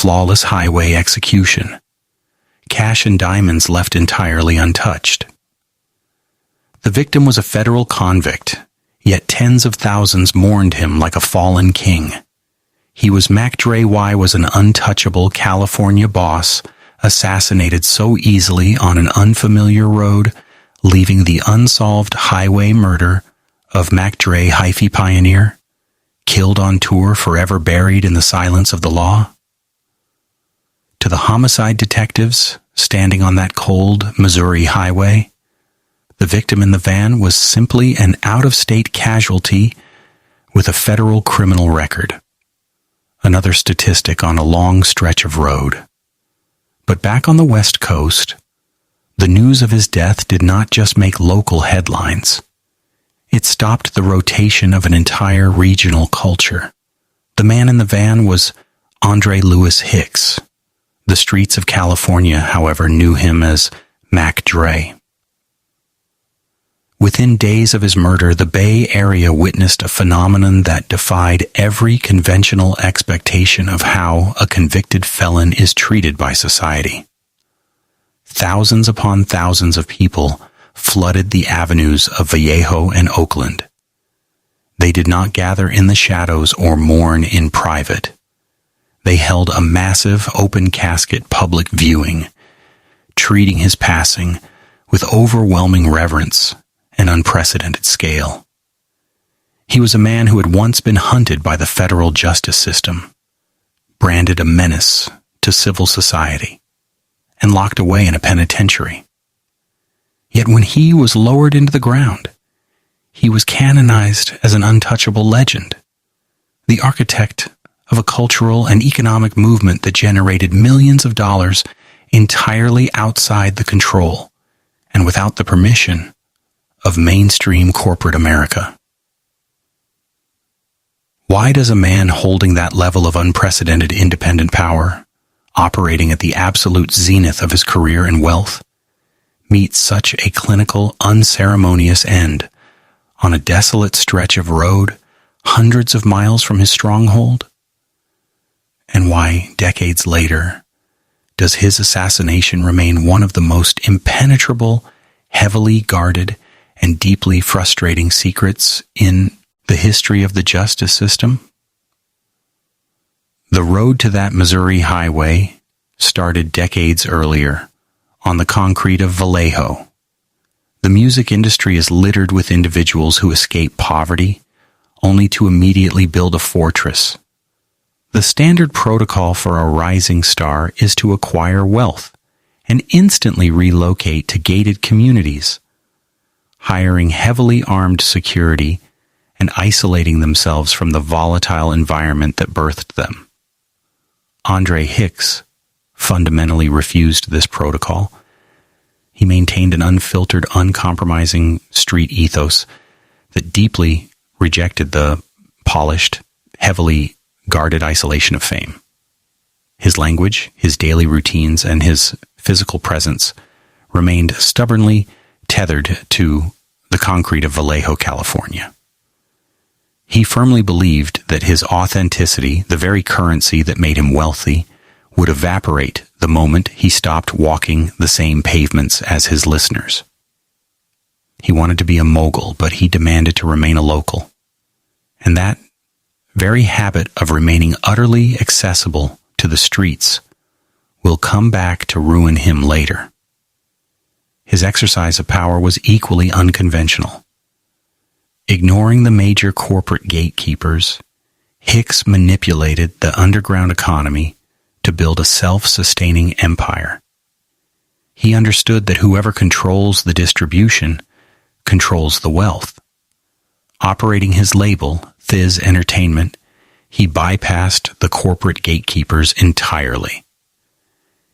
flawless highway execution. Cash and diamonds left entirely untouched. The victim was a federal convict, yet tens of thousands mourned him like a fallen king. He was Mac Dre Y was an untouchable California boss, assassinated so easily on an unfamiliar road, leaving the unsolved highway murder of Mac Dre Hyphy Pioneer, killed on tour, forever buried in the silence of the law. To the homicide detectives standing on that cold Missouri highway, the victim in the van was simply an out-of-state casualty with a federal criminal record. Another statistic on a long stretch of road. But back on the West Coast, the news of his death did not just make local headlines. It stopped the rotation of an entire regional culture. The man in the van was Andre Lewis Hicks. The streets of California, however, knew him as Mac Dre. Within days of his murder, the Bay Area witnessed a phenomenon that defied every conventional expectation of how a convicted felon is treated by society. Thousands upon thousands of people flooded the avenues of Vallejo and Oakland. They did not gather in the shadows or mourn in private. They held a massive open casket public viewing, treating his passing with overwhelming reverence and unprecedented scale. He was a man who had once been hunted by the federal justice system, branded a menace to civil society, and locked away in a penitentiary. Yet when he was lowered into the ground, he was canonized as an untouchable legend, the architect of a cultural and economic movement that generated millions of dollars entirely outside the control and without the permission of mainstream corporate America. Why does a man holding that level of unprecedented independent power, operating at the absolute zenith of his career and wealth, meet such a clinical, unceremonious end on a desolate stretch of road hundreds of miles from his stronghold? And why, decades later, does his assassination remain one of the most impenetrable, heavily guarded, and deeply frustrating secrets in the history of the justice system? The road to that Missouri highway started decades earlier on the concrete of Vallejo. The music industry is littered with individuals who escape poverty only to immediately build a fortress. The standard protocol for a rising star is to acquire wealth and instantly relocate to gated communities, hiring heavily armed security and isolating themselves from the volatile environment that birthed them. Andre Hicks fundamentally refused this protocol. He maintained an unfiltered, uncompromising street ethos that deeply rejected the polished, heavily guarded isolation of fame. His language, his daily routines, and his physical presence remained stubbornly tethered to the concrete of Vallejo, California. He firmly believed that his authenticity, the very currency that made him wealthy, would evaporate the moment he stopped walking the same pavements as his listeners. He wanted to be a mogul, but he demanded to remain a local. And that very habit of remaining utterly accessible to the streets will come back to ruin him later. His exercise of power was equally unconventional. Ignoring the major corporate gatekeepers, Hicks manipulated the underground economy to build a self-sustaining empire. He understood that whoever controls the distribution controls the wealth. Operating his label, Thiz Entertainment, he bypassed the corporate gatekeepers entirely.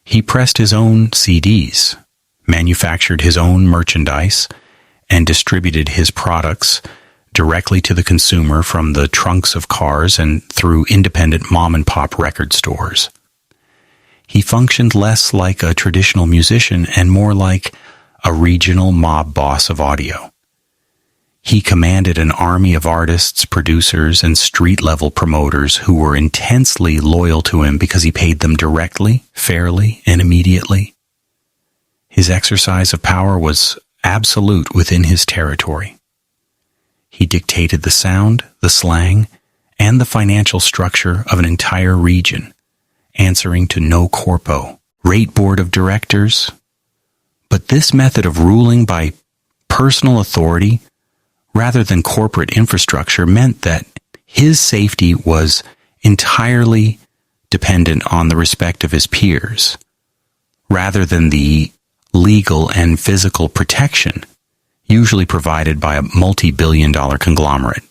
He pressed his own CDs, manufactured his own merchandise, and distributed his products directly to the consumer from the trunks of cars and through independent mom-and-pop record stores. He functioned less like a traditional musician and more like a regional mob boss of audio. He commanded an army of artists, producers, and street-level promoters who were intensely loyal to him because he paid them directly, fairly, and immediately. His exercise of power was absolute within his territory. He dictated the sound, the slang, and the financial structure of an entire region, answering to no corpo, rate board of directors. But this method of ruling by personal authority rather than corporate infrastructure meant that his safety was entirely dependent on the respect of his peers, rather than the legal and physical protection usually provided by a multi-billion-dollar conglomerate.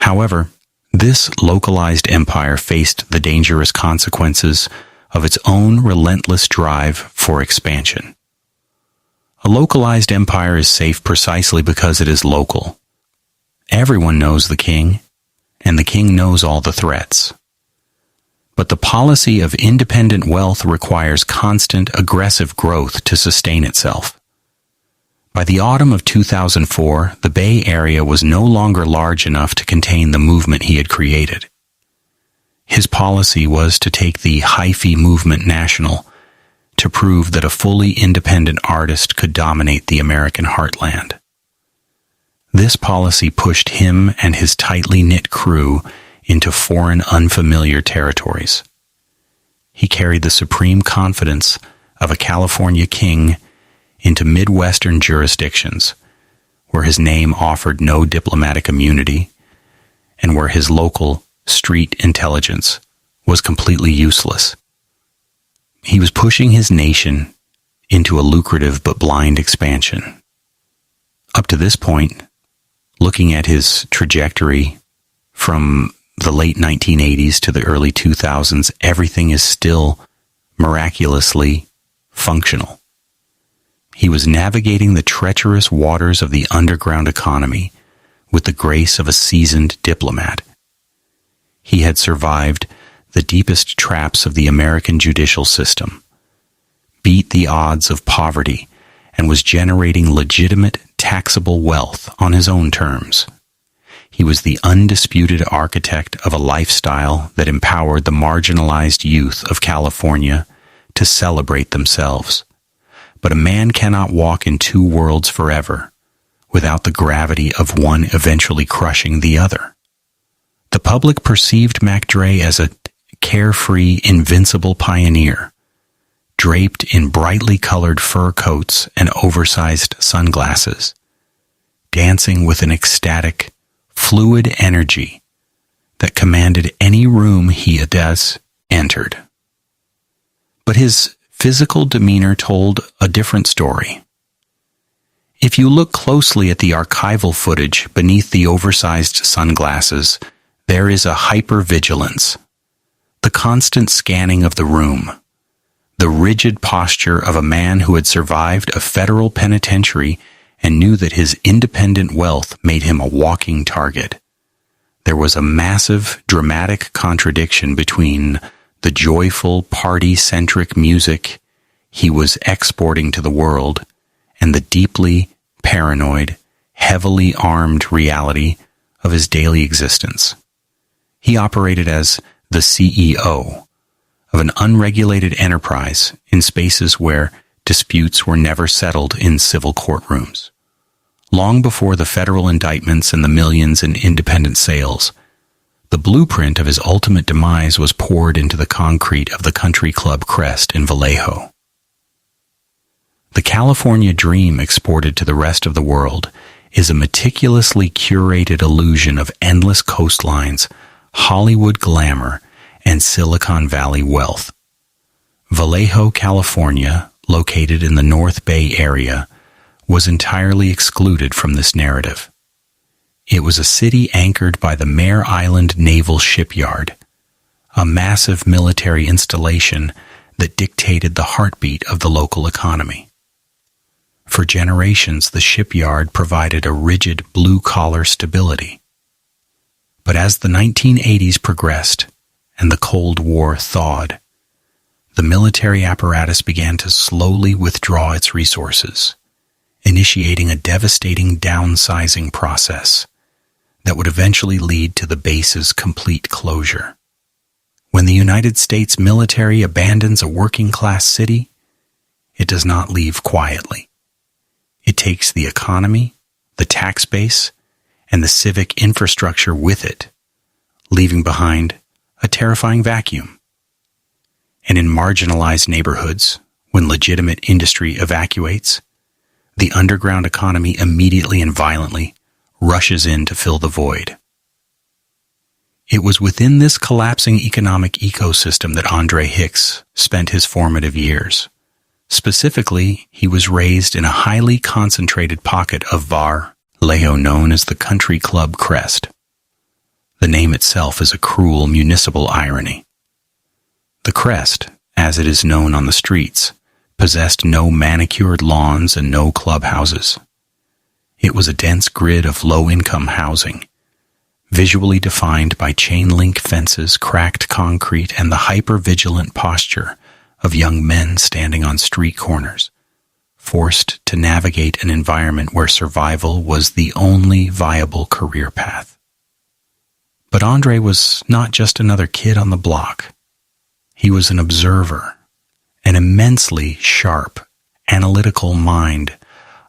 However, this localized empire faced the dangerous consequences of its own relentless drive for expansion. A localized empire is safe precisely because it is local. Everyone knows the king, and the king knows all the threats. But the policy of independent wealth requires constant, aggressive growth to sustain itself. By the autumn of 2004, the Bay Area was no longer large enough to contain the movement he had created. His policy was to take the Hyphy movement national, to prove that a fully independent artist could dominate the American heartland. This policy pushed him and his tightly knit crew into foreign, unfamiliar territories. He carried the supreme confidence of a California king into Midwestern jurisdictions, where his name offered no diplomatic immunity, and where his local street intelligence was completely useless. He was pushing his nation into a lucrative but blind expansion. Up to this point, looking at his trajectory from the late 1980s to the early 2000s, everything is still miraculously functional. He was navigating the treacherous waters of the underground economy with the grace of a seasoned diplomat. He had survived the deepest traps of the American judicial system, beat the odds of poverty, and was generating legitimate taxable wealth on his own terms. He was the undisputed architect of a lifestyle that empowered the marginalized youth of California to celebrate themselves. But a man cannot walk in two worlds forever without the gravity of one eventually crushing the other. The public perceived MacDre as a carefree, invincible pioneer, draped in brightly colored fur coats and oversized sunglasses, dancing with an ecstatic, fluid energy that commanded any room he entered. But his physical demeanor told a different story. If you look closely at the archival footage beneath the oversized sunglasses, there is a hypervigilance, the constant scanning of the room, the rigid posture of a man who had survived a federal penitentiary and knew that his independent wealth made him a walking target. There was a massive, dramatic contradiction between the joyful, party-centric music he was exporting to the world and the deeply paranoid, heavily armed reality of his daily existence. He operated as the CEO of an unregulated enterprise in spaces where disputes were never settled in civil courtrooms. Long before the federal indictments and the millions in independent sales, the blueprint of his ultimate demise was poured into the concrete of the country club crest in Vallejo. The California dream exported to the rest of the world is a meticulously curated illusion of endless coastlines, Hollywood glamour, and Silicon Valley wealth. Vallejo, California, located in the North Bay area, was entirely excluded from this narrative. It was a city anchored by the Mare Island Naval Shipyard, a massive military installation that dictated the heartbeat of the local economy. For generations, the shipyard provided a rigid blue-collar stability. But as the 1980s progressed and the Cold War thawed, the military apparatus began to slowly withdraw its resources, initiating a devastating downsizing process that would eventually lead to the base's complete closure. When the United States military abandons a working-class city, it does not leave quietly. It takes the economy, the tax base, and the civic infrastructure with it, leaving behind a terrifying vacuum. And in marginalized neighborhoods, when legitimate industry evacuates, the underground economy immediately and violently rushes in to fill the void. It was within this collapsing economic ecosystem that Andre Hicks spent his formative years. Specifically, he was raised in a highly concentrated pocket of Vallejo known as the Country Club Crest. The name itself is a cruel municipal irony. The Crest, as it is known on the streets, possessed no manicured lawns and no clubhouses. It was a dense grid of low-income housing, visually defined by chain-link fences, cracked concrete, and the hyper-vigilant posture of young men standing on street corners, forced to navigate an environment where survival was the only viable career path. But Andre was not just another kid on the block. He was an observer, an immensely sharp, analytical mind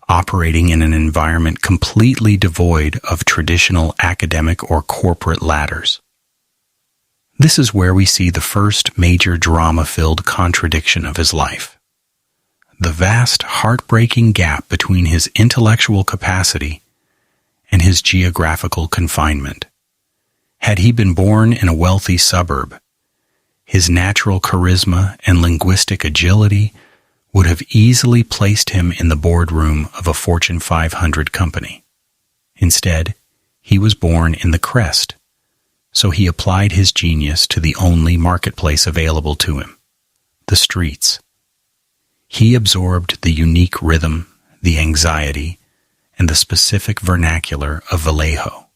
operating in an environment completely devoid of traditional academic or corporate ladders. This is where we see the first major drama-filled contradiction of his life. The vast, heartbreaking gap between his intellectual capacity and his geographical confinement. Had he been born in a wealthy suburb, his natural charisma and linguistic agility would have easily placed him in the boardroom of a Fortune 500 company. Instead, he was born in the Crest, so he applied his genius to the only marketplace available to him, the streets. He absorbed the unique rhythm, the anxiety, and the specific vernacular of Vallejo.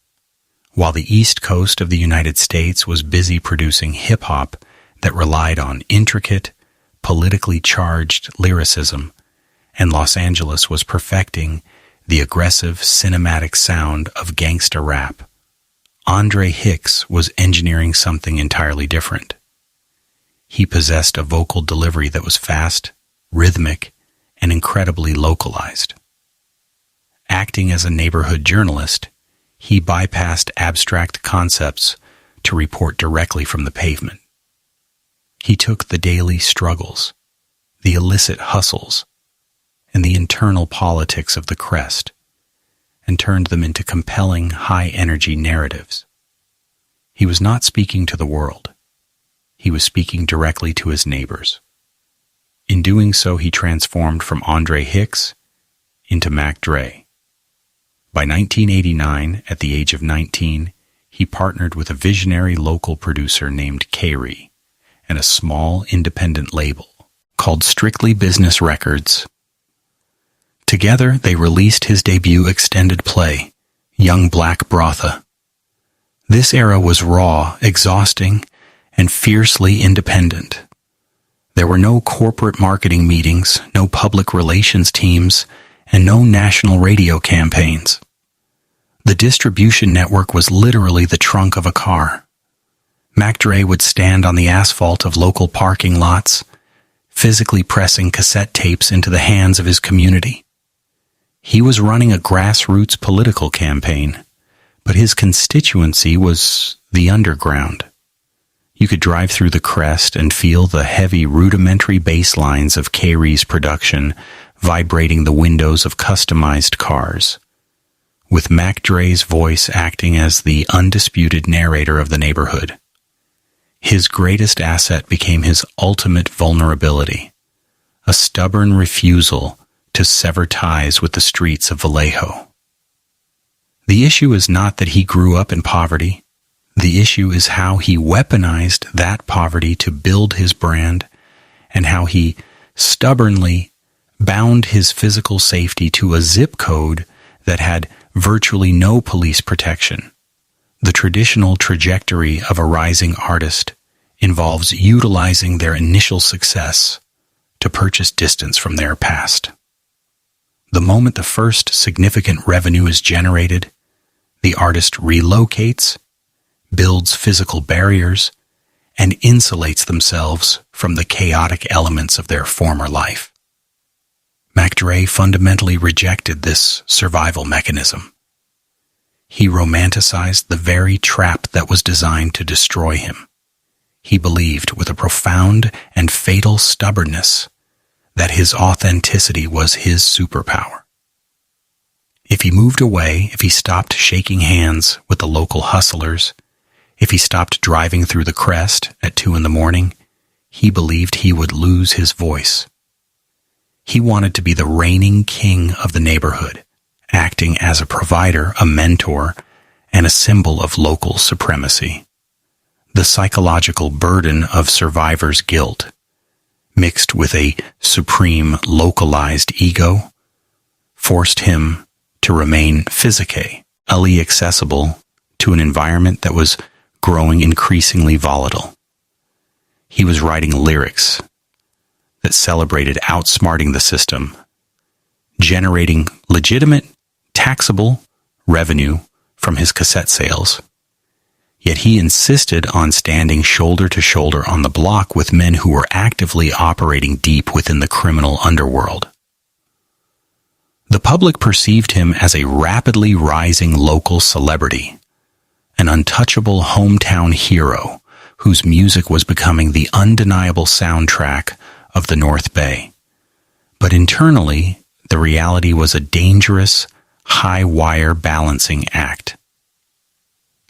While the East Coast of the United States was busy producing hip-hop that relied on intricate, politically charged lyricism, and Los Angeles was perfecting the aggressive cinematic sound of gangsta rap, Andre Hicks was engineering something entirely different. He possessed a vocal delivery that was fast, rhythmic, and incredibly localized. Acting as a neighborhood journalist, he bypassed abstract concepts to report directly from the pavement. He took the daily struggles, the illicit hustles, and the internal politics of the Crest and turned them into compelling, high-energy narratives. He was not speaking to the world. He was speaking directly to his neighbors. In doing so, he transformed from Andre Hicks into Mac Dre. By 1989, at the age of 19, he partnered with a visionary local producer named K-Ree and a small independent label called Strictly Business Records. Together, they released his debut extended play, Young Black Brotha. This era was raw, exhausting, and fiercely independent. There were no corporate marketing meetings, no public relations teams, and no national radio campaigns. The distribution network was literally the trunk of a car. Mac Dre would stand on the asphalt of local parking lots, physically pressing cassette tapes into the hands of his community. He was running a grassroots political campaign, but his constituency was the underground. You could drive through the Crest and feel the heavy, rudimentary bass lines of K-Ree's production vibrating the windows of customized cars, with Mac Dre's voice acting as the undisputed narrator of the neighborhood. His greatest asset became his ultimate vulnerability, a stubborn refusal to sever ties with the streets of Vallejo. The issue is not that he grew up in poverty. The issue is how he weaponized that poverty to build his brand and how he stubbornly bound his physical safety to a zip code that had virtually no police protection. The traditional trajectory of a rising artist involves utilizing their initial success to purchase distance from their past. The moment the first significant revenue is generated, the artist relocates, builds physical barriers, and insulates themselves from the chaotic elements of their former life. MacDre fundamentally rejected this survival mechanism. He romanticized the very trap that was designed to destroy him. He believed with a profound and fatal stubbornness that his authenticity was his superpower. If he moved away, if he stopped shaking hands with the local hustlers, if he stopped driving through the Crest at 2 a.m, he believed he would lose his voice. He wanted to be the reigning king of the neighborhood, acting as a provider, a mentor, and a symbol of local supremacy. The psychological burden of survivor's guilt, mixed with a supreme localized ego, forced him to remain physically accessible to an environment that was growing increasingly volatile. He was writing lyrics that celebrated outsmarting the system, generating legitimate, taxable revenue from his cassette sales. Yet he insisted on standing shoulder to shoulder on the block with men who were actively operating deep within the criminal underworld. The public perceived him as a rapidly rising local celebrity, an untouchable hometown hero whose music was becoming the undeniable soundtrack of the North Bay. But internally, the reality was a dangerous, high-wire balancing act.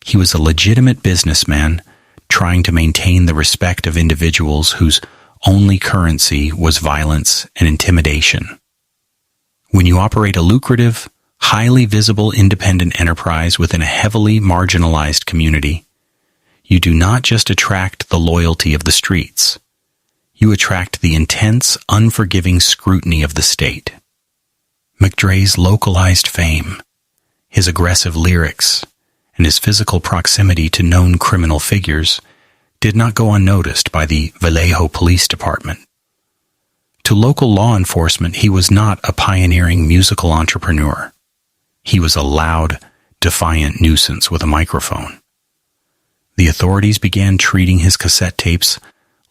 He was a legitimate businessman trying to maintain the respect of individuals whose only currency was violence and intimidation. When you operate a lucrative, highly visible independent enterprise within a heavily marginalized community, you do not just attract the loyalty of the streets. You attract the intense, unforgiving scrutiny of the state. MacDre's localized fame, his aggressive lyrics, and his physical proximity to known criminal figures did not go unnoticed by the Vallejo Police Department. To local law enforcement, he was not a pioneering musical entrepreneur. He was a loud, defiant nuisance with a microphone. The authorities began treating his cassette tapes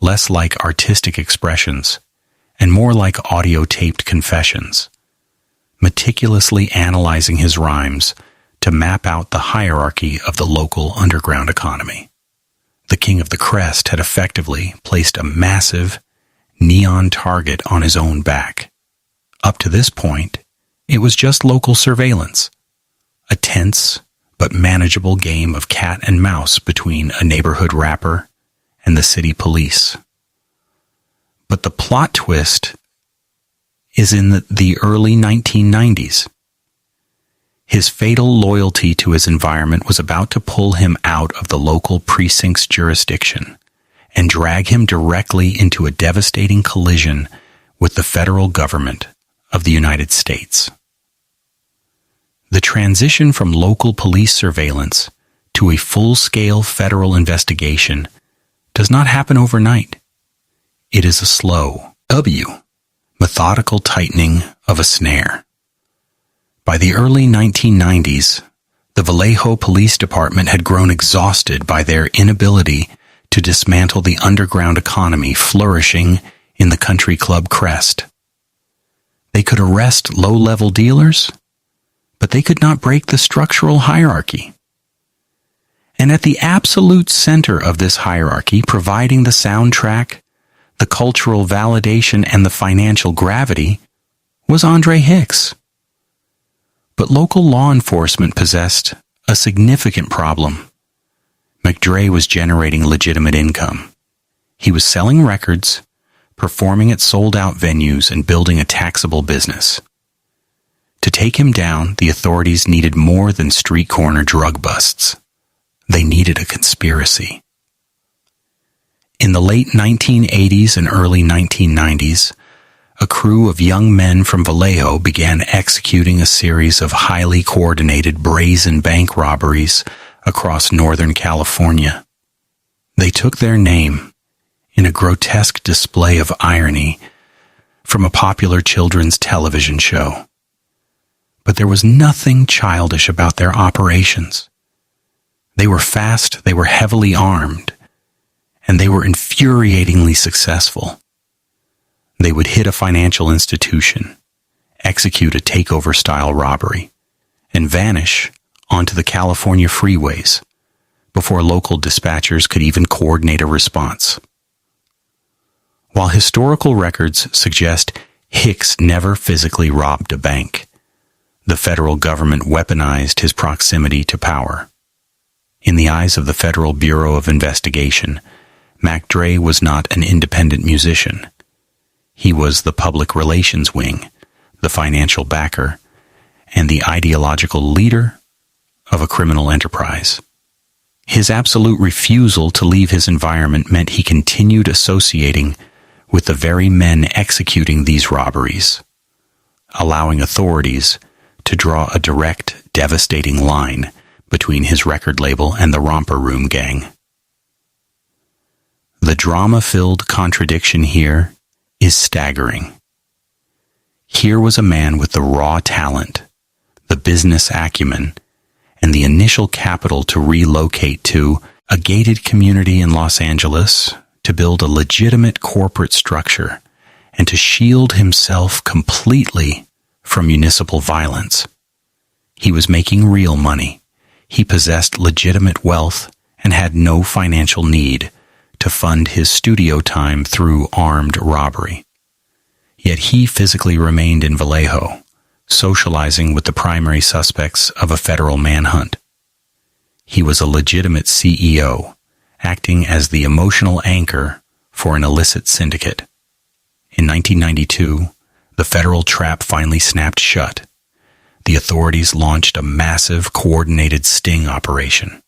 less like artistic expressions and more like audio-taped confessions, meticulously analyzing his rhymes to map out the hierarchy of the local underground economy. The King of the Crest had effectively placed a massive, neon target on his own back. Up to this point, it was just local surveillance, a tense but manageable game of cat and mouse between a neighborhood rapper and the city police. But the plot twist is in the early 1990s. His fatal loyalty to his environment was about to pull him out of the local precinct's jurisdiction and drag him directly into a devastating collision with the federal government of the United States. The transition from local police surveillance to a full-scale federal investigation does not happen overnight. It is a slow, methodical tightening of a snare. By the early 1990s, the Vallejo Police Department had grown exhausted by their inability to dismantle the underground economy flourishing in the country club Crest. They could arrest low-level dealers, but they could not break the structural hierarchy. And at the absolute center of this hierarchy, providing the soundtrack, the cultural validation, and the financial gravity, was Andre Hicks. But local law enforcement possessed a significant problem. MacDre was generating legitimate income. He was selling records, performing at sold-out venues, and building a taxable business. To take him down, the authorities needed more than street corner drug busts. They needed a conspiracy. In the late 1980s and early 1990s, a crew of young men from Vallejo began executing a series of highly coordinated brazen bank robberies across Northern California. They took their name, in a grotesque display of irony, from a popular children's television show. But there was nothing childish about their operations. They were fast, they were heavily armed, and they were infuriatingly successful. They would hit a financial institution, execute a takeover-style robbery, and vanish onto the California freeways before local dispatchers could even coordinate a response. While historical records suggest Hicks never physically robbed a bank, the federal government weaponized his proximity to power. In the eyes of the Federal Bureau of Investigation, Mac Dre was not an independent musician. He was the public relations wing, the financial backer, and the ideological leader of a criminal enterprise. His absolute refusal to leave his environment meant he continued associating with the very men executing these robberies, allowing authorities to draw a direct, devastating line between his record label and the Romper Room gang. The drama-filled contradiction here is staggering. Here was a man with the raw talent, the business acumen, and the initial capital to relocate to a gated community in Los Angeles, to build a legitimate corporate structure, and to shield himself completely from municipal violence. He was making real money. He possessed legitimate wealth and had no financial need to fund his studio time through armed robbery. Yet he physically remained in Vallejo, socializing with the primary suspects of a federal manhunt. He was a legitimate CEO, acting as the emotional anchor for an illicit syndicate. In 1992, the federal trap finally snapped shut. The authorities launched a massive, coordinated sting operation.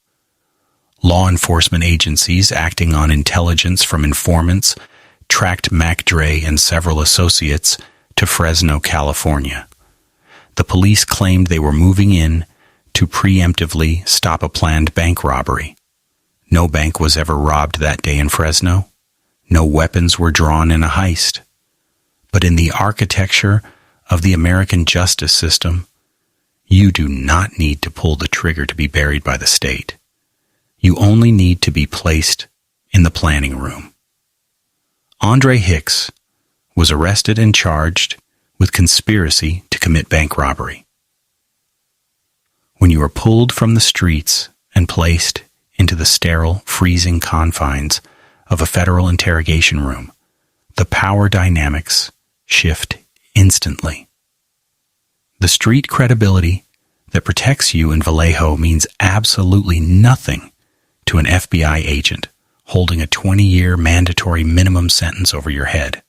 Law enforcement agencies acting on intelligence from informants tracked Mac Dre and several associates to Fresno, California. The police claimed they were moving in to preemptively stop a planned bank robbery. No bank was ever robbed that day in Fresno. No weapons were drawn in a heist. But in the architecture of the American justice system, you do not need to pull the trigger to be buried by the state. You only need to be placed in the planning room. Andre Hicks was arrested and charged with conspiracy to commit bank robbery. When you are pulled from the streets and placed into the sterile, freezing confines of a federal interrogation room, the power dynamics shift instantly. The street credibility that protects you in Vallejo means absolutely nothing to an FBI agent holding a 20-year mandatory minimum sentence over your head.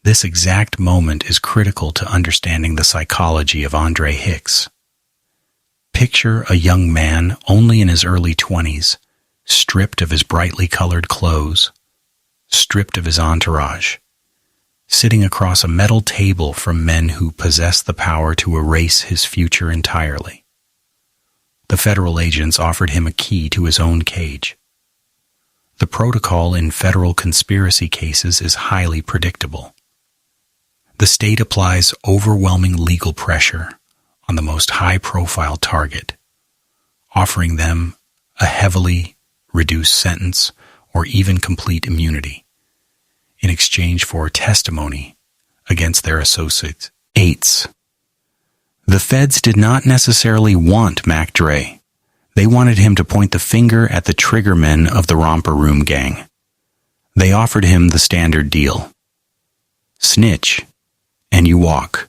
This exact moment is critical to understanding the psychology of Andre Hicks. Picture a young man only in his early 20s, stripped of his brightly colored clothes, stripped of his entourage, sitting across a metal table from men who possess the power to erase his future entirely. The federal agents offered him a key to his own cage. The protocol in federal conspiracy cases is highly predictable. The state applies overwhelming legal pressure on the most high-profile target, offering them a heavily reduced sentence or even complete immunity in exchange for testimony against their associates. The feds did not necessarily want Mac Dre. They wanted him to point the finger at the triggermen of the Romper Room gang. They offered him the standard deal. Snitch, and you walk.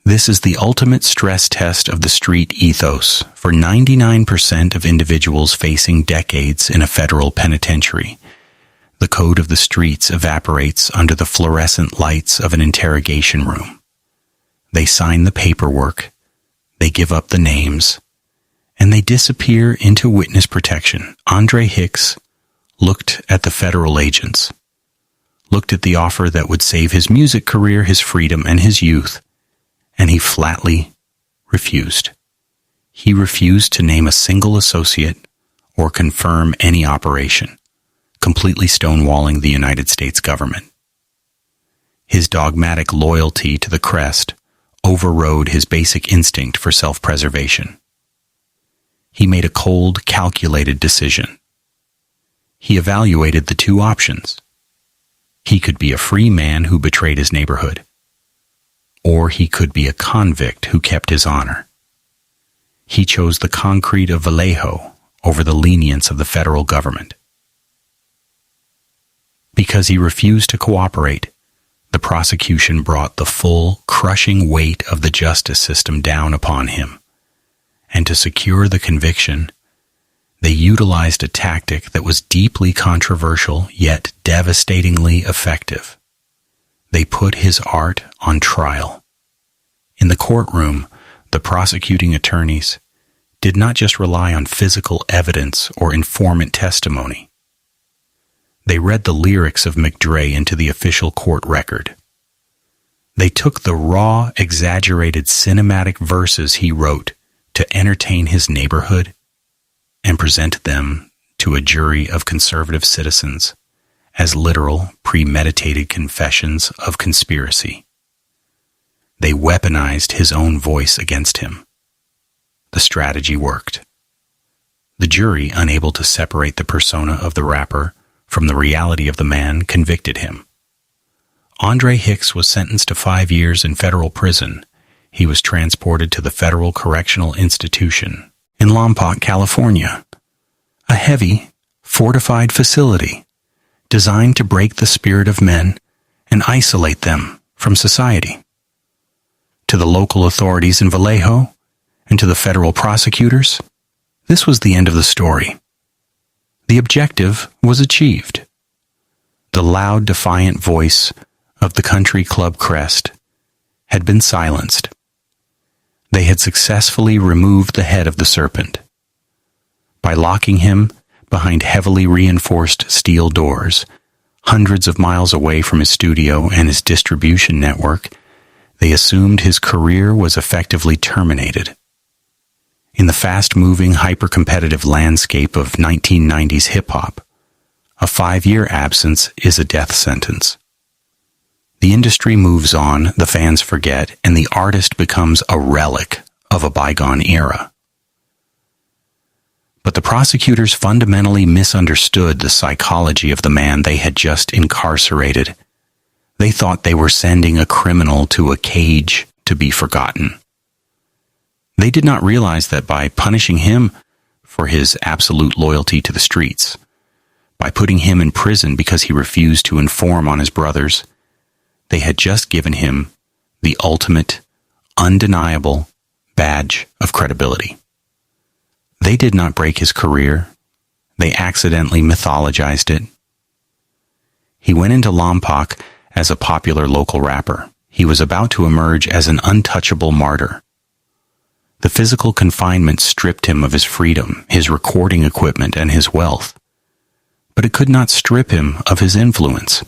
This is the ultimate stress test of the street ethos for 99% of individuals facing decades in a federal penitentiary. The code of the streets evaporates under the fluorescent lights of an interrogation room. They sign the paperwork, they give up the names, and they disappear into witness protection. Andre Hicks looked at the federal agents, looked at the offer that would save his music career, his freedom, and his youth, and he flatly refused. He refused to name a single associate or confirm any operation, completely stonewalling the United States government. His dogmatic loyalty to the crest overrode his basic instinct for self-preservation. He made a cold, calculated decision. He evaluated the two options. He could be a free man who betrayed his neighborhood, or he could be a convict who kept his honor. He chose the concrete of Vallejo over the lenience of the federal government. Because he refused to cooperate, the prosecution brought the full, crushing weight of the justice system down upon him. And to secure the conviction, they utilized a tactic that was deeply controversial yet devastatingly effective. They put his art on trial. In the courtroom, the prosecuting attorneys did not just rely on physical evidence or informant testimony. They read the lyrics of McDre into the official court record. They took the raw, exaggerated cinematic verses he wrote to entertain his neighborhood and presented them to a jury of conservative citizens as literal, premeditated confessions of conspiracy. They weaponized his own voice against him. The strategy worked. The jury, unable to separate the persona of the rapper from the reality of the man, convicted him. Andre Hicks was sentenced to 5 years in federal prison. He was transported to the Federal Correctional Institution in Lompoc, California, a heavy, fortified facility designed to break the spirit of men and isolate them from society. To the local authorities in Vallejo and to the federal prosecutors, this was the end of the story. The objective was achieved. The loud, defiant voice of the country club crest had been silenced. They had successfully removed the head of the serpent. By locking him behind heavily reinforced steel doors, hundreds of miles away from his studio and his distribution network, they assumed his career was effectively terminated. In the fast-moving, hyper-competitive landscape of 1990s hip-hop, a 5-year absence is a death sentence. The industry moves on, the fans forget, and the artist becomes a relic of a bygone era. But the prosecutors fundamentally misunderstood the psychology of the man they had just incarcerated. They thought they were sending a criminal to a cage to be forgotten. They did not realize that by punishing him for his absolute loyalty to the streets, by putting him in prison because he refused to inform on his brothers, they had just given him the ultimate, undeniable badge of credibility. They did not break his career. They accidentally mythologized it. He went into Lompoc as a popular local rapper. He was about to emerge as an untouchable martyr. The physical confinement stripped him of his freedom, his recording equipment, and his wealth. But it could not strip him of his influence.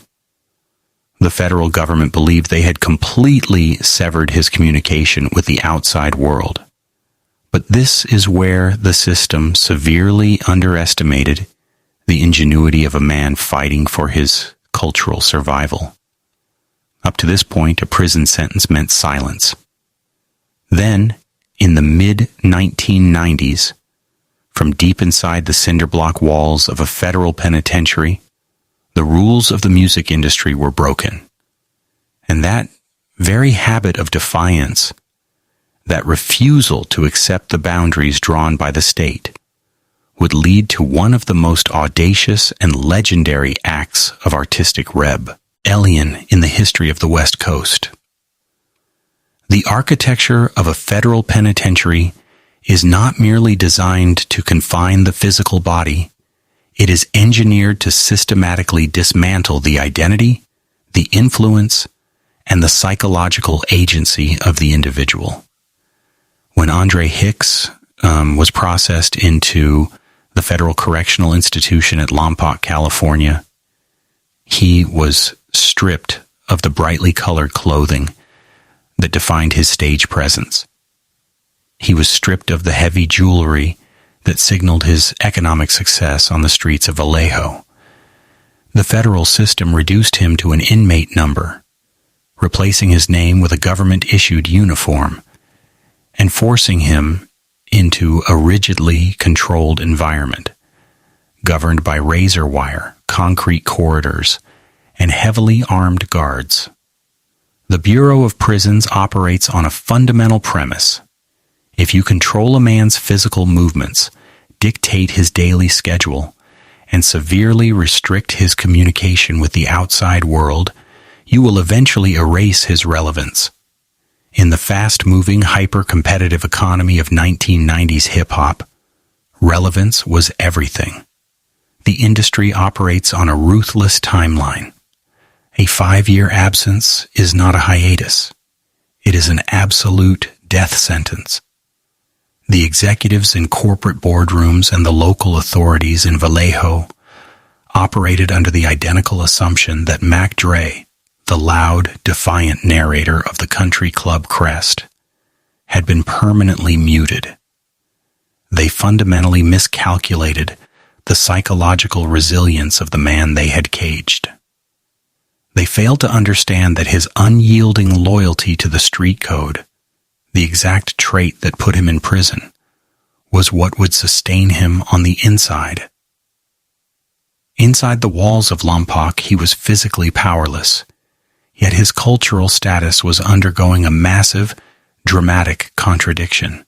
The federal government believed they had completely severed his communication with the outside world. But this is where the system severely underestimated the ingenuity of a man fighting for his cultural survival. Up to this point, a prison sentence meant silence. Then, in the mid-1990s, from deep inside the cinder-block walls of a federal penitentiary, the rules of the music industry were broken. And that very habit of defiance, that refusal to accept the boundaries drawn by the state, would lead to one of the most audacious and legendary acts of artistic rebellion in the history of the West Coast. The architecture of a federal penitentiary is not merely designed to confine the physical body, it is engineered to systematically dismantle the identity, the influence, and the psychological agency of the individual. When Andre Hicks was processed into the Federal Correctional Institution at Lompoc, California, he was stripped of the brightly colored clothing that defined his stage presence. He was stripped of the heavy jewelry that signaled his economic success on the streets of Vallejo. The federal system reduced him to an inmate number, replacing his name with a government-issued uniform, and forcing him into a rigidly controlled environment, governed by razor wire, concrete corridors, and heavily armed guards. The Bureau of Prisons operates on a fundamental premise. If you control a man's physical movements, dictate his daily schedule, and severely restrict his communication with the outside world, you will eventually erase his relevance. In the fast-moving, hyper-competitive economy of 1990s hip-hop, relevance was everything. The industry operates on a ruthless timeline. A 5-year absence is not a hiatus. It is an absolute death sentence. The executives in corporate boardrooms and the local authorities in Vallejo operated under the identical assumption that Mac Dre, the loud, defiant narrator of the country club crest, had been permanently muted. They fundamentally miscalculated the psychological resilience of the man they had caged. They failed to understand that his unyielding loyalty to the street code, the exact trait that put him in prison, was what would sustain him on the inside. Inside the walls of Lompoc, he was physically powerless, yet his cultural status was undergoing a massive, dramatic contradiction.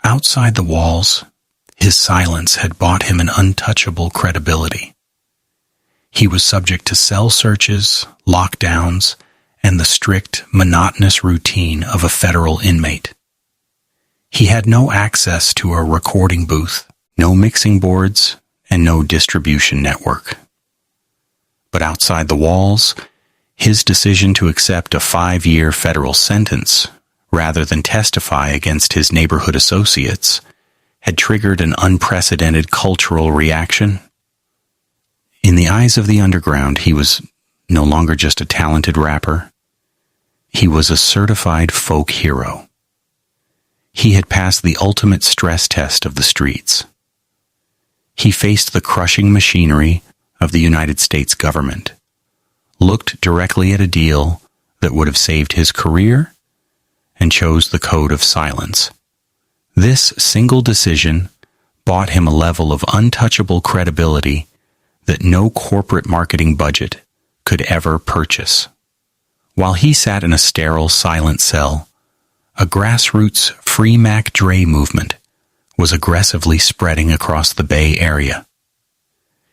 Outside the walls, his silence had bought him an untouchable credibility. He was subject to cell searches, lockdowns, and the strict, monotonous routine of a federal inmate. He had no access to a recording booth, no mixing boards, and no distribution network. But outside the walls, his decision to accept a 5-year federal sentence, rather than testify against his neighborhood associates, had triggered an unprecedented cultural reaction. In the eyes of the underground, he was no longer just a talented rapper. He was a certified folk hero. He had passed the ultimate stress test of the streets. He faced the crushing machinery of the United States government, looked directly at a deal that would have saved his career, and chose the code of silence. This single decision bought him a level of untouchable credibility that no corporate marketing budget could ever purchase. While he sat in a sterile, silent cell, a grassroots Free Mac Dre movement was aggressively spreading across the Bay Area.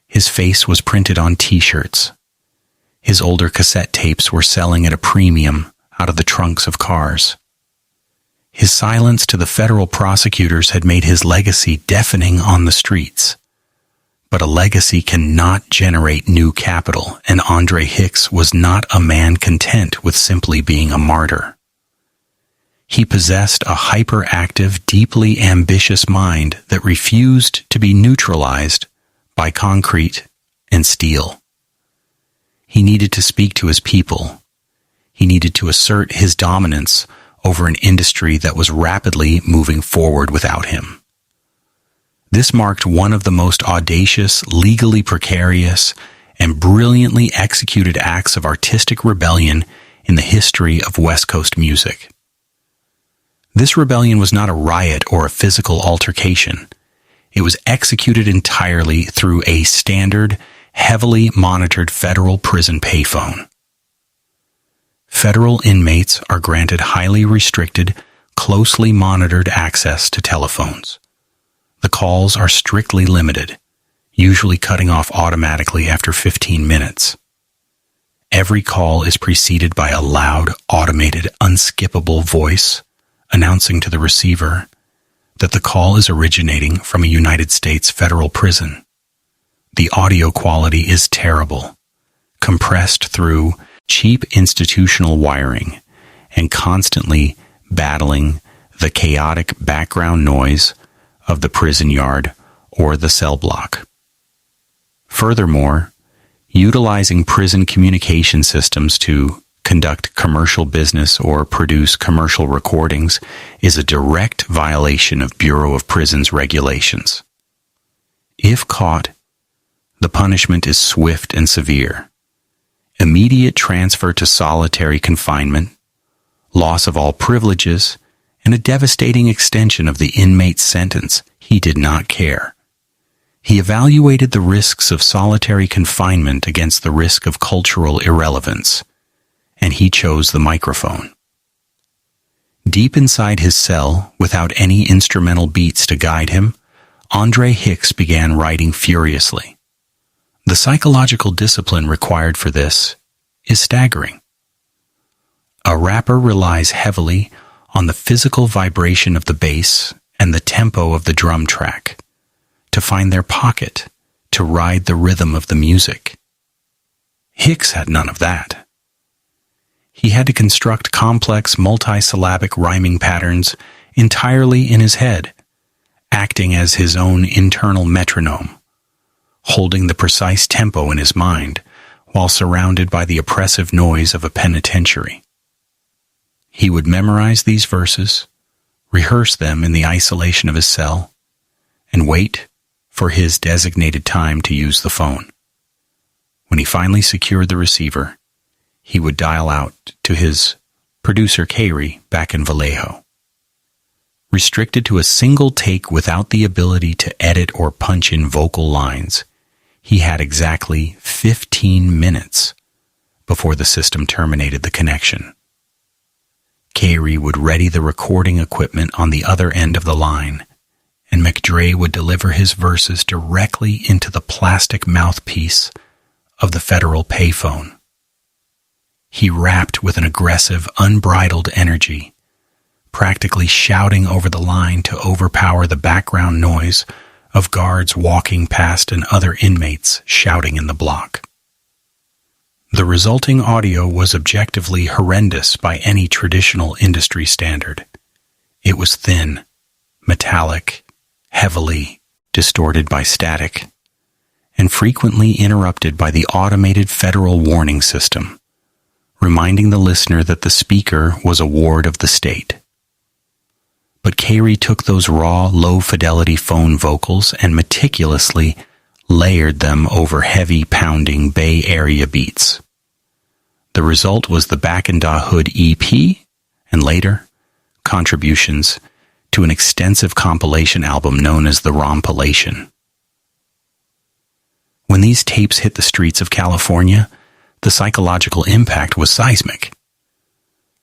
His face was printed on T-shirts. His older cassette tapes were selling at a premium out of the trunks of cars. His silence to the federal prosecutors had made his legacy deafening on the streets. But a legacy cannot generate new capital, and Andre Hicks was not a man content with simply being a martyr. He possessed a hyperactive, deeply ambitious mind that refused to be neutralized by concrete and steel. He needed to speak to his people. He needed to assert his dominance over an industry that was rapidly moving forward without him. This marked one of the most audacious, legally precarious, and brilliantly executed acts of artistic rebellion in the history of West Coast music. This rebellion was not a riot or a physical altercation. It was executed entirely through a standard, heavily monitored federal prison payphone. Federal inmates are granted highly restricted, closely monitored access to telephones. The calls are strictly limited, usually cutting off automatically after 15 minutes. Every call is preceded by a loud, automated, unskippable voice announcing to the receiver that the call is originating from a United States federal prison. The audio quality is terrible, compressed through cheap institutional wiring and constantly battling the chaotic background noise of the prison yard or the cell block. Furthermore, utilizing prison communication systems to conduct commercial business or produce commercial recordings is a direct violation of Bureau of Prisons regulations. If caught, the punishment is swift and severe. immediate transfer to solitary confinement, loss of all privileges, and a devastating extension of the inmate's sentence, he did not care. He evaluated the risks of solitary confinement against the risk of cultural irrelevance, and he chose the microphone. Deep inside his cell, without any instrumental beats to guide him, Andre Hicks began writing furiously. The psychological discipline required for this is staggering. A rapper relies heavily on the physical vibration of the bass and the tempo of the drum track to find their pocket, to ride the rhythm of the music. Hicks had none of that. He had to construct complex multisyllabic rhyming patterns entirely in his head, acting as his own internal metronome, holding the precise tempo in his mind while surrounded by the oppressive noise of a penitentiary. He would memorize these verses, rehearse them in the isolation of his cell, and wait for his designated time to use the phone. When he finally secured the receiver, he would dial out to his producer Kayri back in Vallejo. Restricted to a single take without the ability to edit or punch in vocal lines, he had exactly 15 minutes before the system terminated the connection. Kayri would ready the recording equipment on the other end of the line, and McDre would deliver his verses directly into the plastic mouthpiece of the federal payphone. He rapped with an aggressive, unbridled energy, practically shouting over the line to overpower the background noise of guards walking past and other inmates shouting in the block. The resulting audio was objectively horrendous by any traditional industry standard. It was thin, metallic, heavily distorted by static, and frequently interrupted by the automated federal warning system, reminding the listener that the speaker was a ward of the state. But Kayri took those raw, low-fidelity phone vocals and meticulously layered them over heavy, pounding Bay Area beats. The result was the Back in Da Hood EP, and later, contributions to an extensive compilation album known as the Rompilation. When these tapes hit the streets of California, the psychological impact was seismic.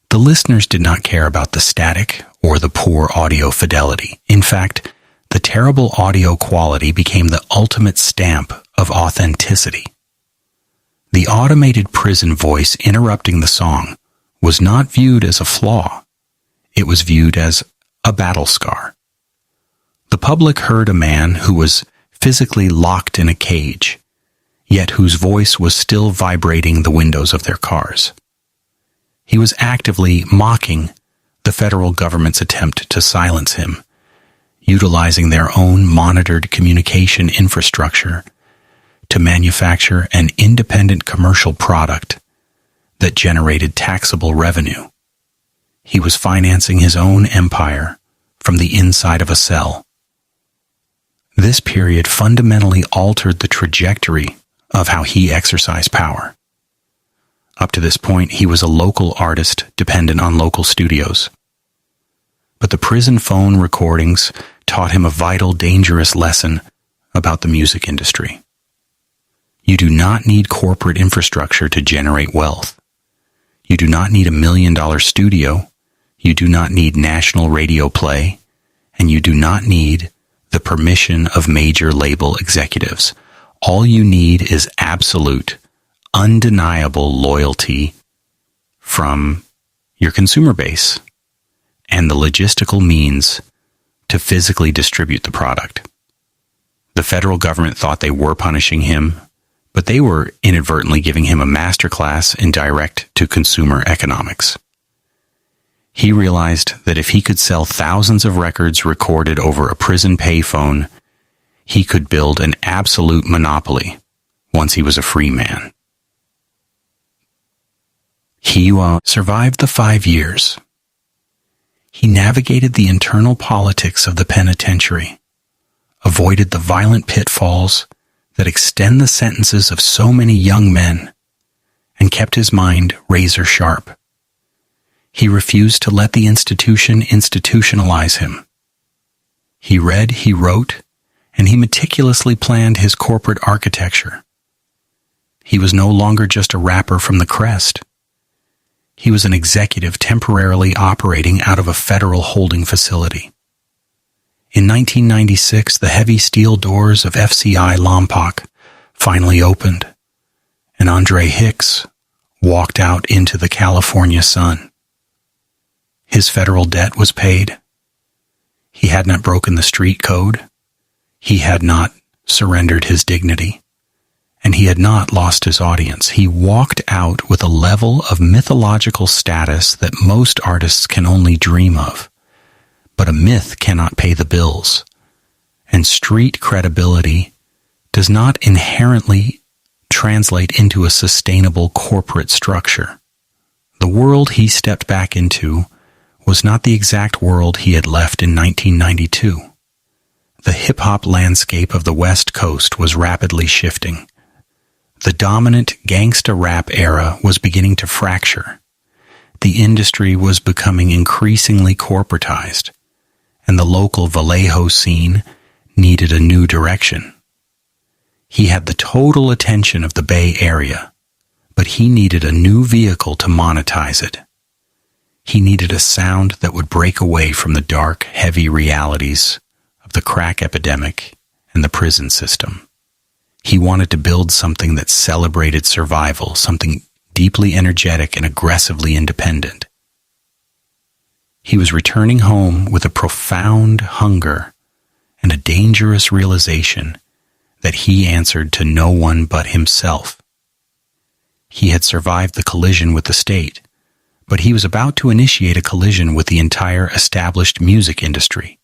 The listeners did not care about the static or the poor audio fidelity. In fact, the terrible audio quality became the ultimate stamp of authenticity. The automated prison voice interrupting the song was not viewed as a flaw. It was viewed as a battle scar. The public heard a man who was physically locked in a cage, yet whose voice was still vibrating the windows of their cars. He was actively mocking the federal government's attempt to silence him, utilizing their own monitored communication infrastructure to manufacture an independent commercial product that generated taxable revenue. He was financing his own empire from the inside of a cell. This period fundamentally altered the trajectory of how he exercised power. Up to this point, he was a local artist dependent on local studios. But the prison phone recordings taught him a vital, dangerous lesson about the music industry. You do not need corporate infrastructure to generate wealth. You do not need $1 million studio. You do not need national radio play. And you do not need the permission of major label executives. All you need is absolute, undeniable loyalty from your consumer base and the logistical means to physically distribute the product. The federal government thought they were punishing him, but they were inadvertently giving him a masterclass in direct-to-consumer economics. He realized that if he could sell thousands of records recorded over a prison payphone, he could build an absolute monopoly once he was a free man. He survived the 5 years. He navigated the internal politics of the penitentiary, avoided the violent pitfalls that extend the sentences of so many young men, and kept his mind razor sharp. He refused to let the institution institutionalize him. He read, he wrote, and he meticulously planned his corporate architecture. He was no longer just a rapper from the crest. He was an executive temporarily operating out of a federal holding facility. In 1996, the heavy steel doors of FCI Lompoc finally opened, and Andre Hicks walked out into the California sun. His federal debt was paid. He had not broken the street code. He had not surrendered his dignity. And he had not lost his audience. He walked out with a level of mythological status that most artists can only dream of. But a myth cannot pay the bills. And street credibility does not inherently translate into a sustainable corporate structure. The world he stepped back into was not the exact world he had left in 1992. The hip-hop landscape of the West Coast was rapidly shifting. The dominant gangsta rap era was beginning to fracture. The industry was becoming increasingly corporatized, and the local Vallejo scene needed a new direction. He had the total attention of the Bay Area, but he needed a new vehicle to monetize it. He needed a sound that would break away from the dark, heavy realities of the crack epidemic and the prison system. He wanted to build something that celebrated survival, something deeply energetic and aggressively independent. He was returning home with a profound hunger and a dangerous realization that he answered to no one but himself. He had survived the collision with the state, but he was about to initiate a collision with the entire established music industry.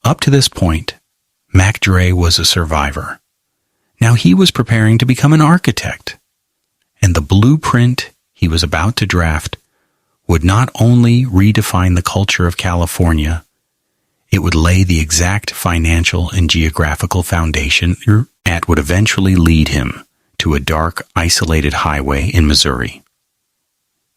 Up to this point, Mac Dre was a survivor. Now he was preparing to become an architect, and the blueprint he was about to draft would not only redefine the culture of California, it would lay the exact financial and geographical foundation that would eventually lead him to a dark, isolated highway in Missouri.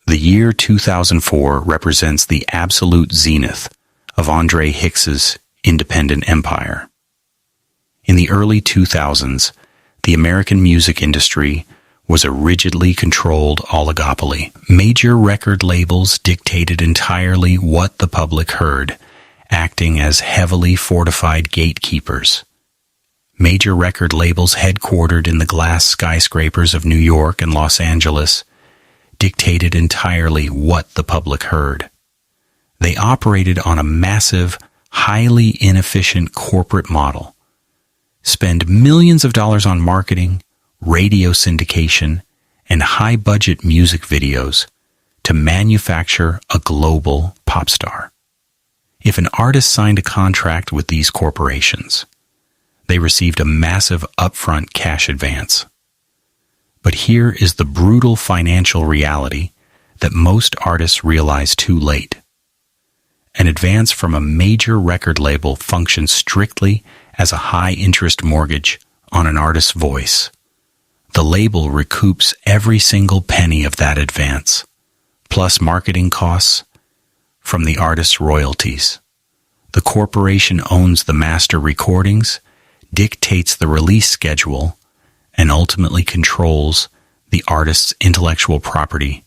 The year 2004 represents the absolute zenith of Andre Hicks's independent empire. In the early 2000s, the American music industry was a rigidly controlled oligopoly. Major record labels dictated entirely what the public heard, acting as heavily fortified gatekeepers. Major record labels headquartered in the glass skyscrapers of New York and Los Angeles dictated entirely what the public heard. They operated on a massive, highly inefficient corporate model. Spend millions of dollars on marketing, radio syndication, and high-budget music videos to manufacture a global pop star. If an artist signed a contract with these corporations, they received a massive upfront cash advance. But here is the brutal financial reality that most artists realize too late. An advance from a major record label functions strictly as a high-interest mortgage on an artist's voice. The label recoups every single penny of that advance, plus marketing costs from the artist's royalties. The corporation owns the master recordings, dictates the release schedule, and ultimately controls the artist's intellectual property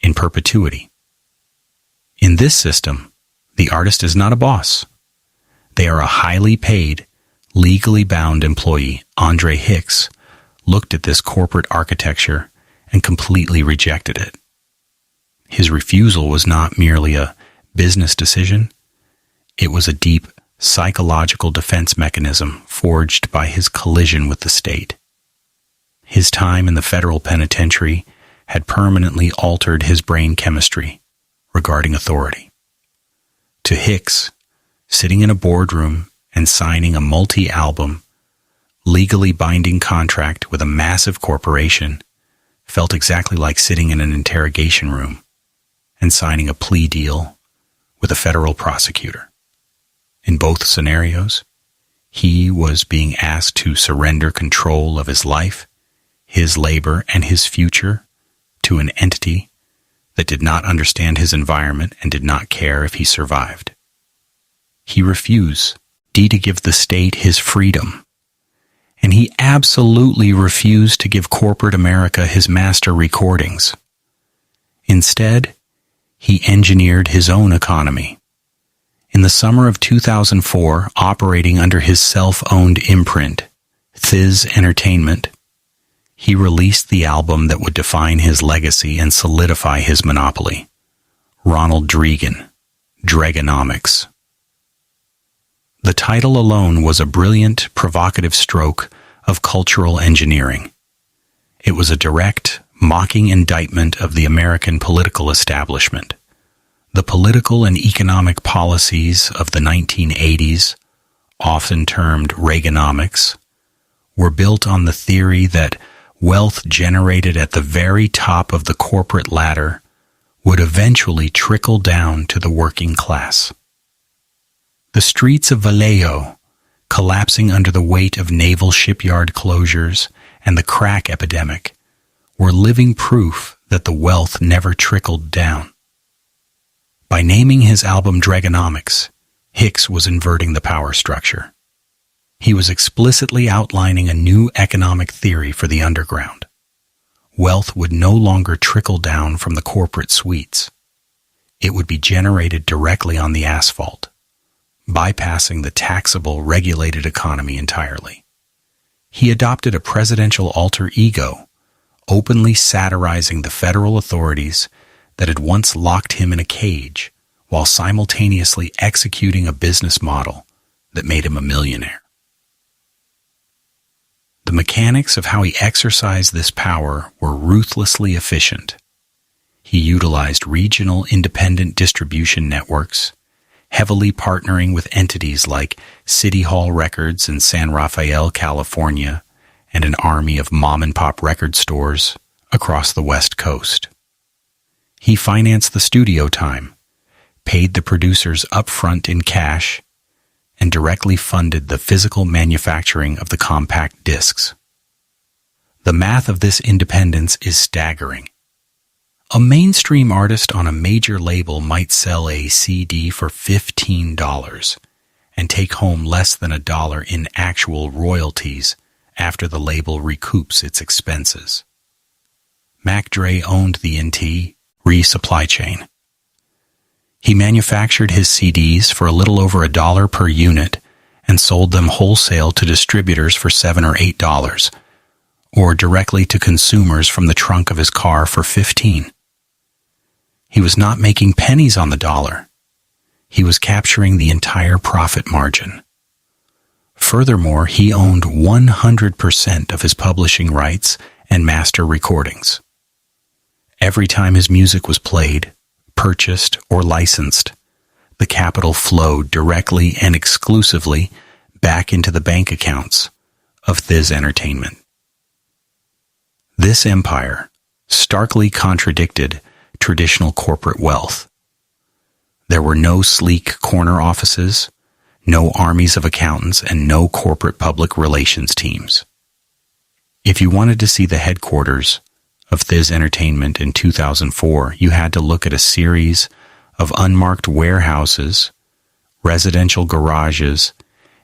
in perpetuity. In this system, the artist is not a boss. They are a highly paid, legally bound employee. Andre Hicks looked at this corporate architecture and completely rejected it. His refusal was not merely a business decision. It was a deep psychological defense mechanism forged by his collision with the state. His time in the federal penitentiary had permanently altered his brain chemistry regarding authority. To Hicks, sitting in a boardroom and signing a multi-album, legally binding contract with a massive corporation felt exactly like sitting in an interrogation room and signing a plea deal with a federal prosecutor. In both scenarios, he was being asked to surrender control of his life, his labor, and his future to an entity that did not understand his environment and did not care if he survived. He refused to give the state his freedom, and he absolutely refused to give corporate America his master recordings. Instead, he engineered his own economy. In the summer of 2004, operating under his self-owned imprint, Thiz Entertainment, he released the album that would define his legacy and solidify his monopoly, Ronald Reagan, Dragonomics. The title alone was a brilliant, provocative stroke of cultural engineering. It was a direct, mocking indictment of the American political establishment. The political and economic policies of the 1980s, often termed Reaganomics, were built on the theory that wealth generated at the very top of the corporate ladder would eventually trickle down to the working class. The streets of Vallejo, collapsing under the weight of naval shipyard closures and the crack epidemic, were living proof that the wealth never trickled down. By naming his album Dragonomics, Hicks was inverting the power structure. He was explicitly outlining a new economic theory for the underground. Wealth would no longer trickle down from the corporate suites. It would be generated directly on the asphalt, bypassing the taxable, regulated economy entirely. He adopted a presidential alter ego, openly satirizing the federal authorities that had once locked him in a cage while simultaneously executing a business model that made him a millionaire. The mechanics of how he exercised this power were ruthlessly efficient. He utilized regional independent distribution networks, heavily partnering with entities like City Hall Records in San Rafael, California, and an army of mom-and-pop record stores across the West Coast. He financed the studio time, paid the producers upfront in cash, and directly funded the physical manufacturing of the compact discs. The math of this independence is staggering. A mainstream artist on a major label might sell a CD for $15 and take home less than $1 in actual royalties after the label recoups its expenses. Mac Dre owned the NT supply chain. He manufactured his CDs for a little over $1 per unit and sold them wholesale to distributors for $7 or $8, or directly to consumers from the trunk of his car for $15. He was not making pennies on the dollar. He was capturing the entire profit margin. Furthermore, he owned 100% of his publishing rights and master recordings. Every time his music was played, purchased, or licensed, the capital flowed directly and exclusively back into the bank accounts of Thiz Entertainment. This empire starkly contradicted traditional corporate wealth. There were no sleek corner offices, no armies of accountants, and no corporate public relations teams. If you wanted to see the headquarters of Thiz Entertainment in 2004, you had to look at a series of unmarked warehouses, residential garages,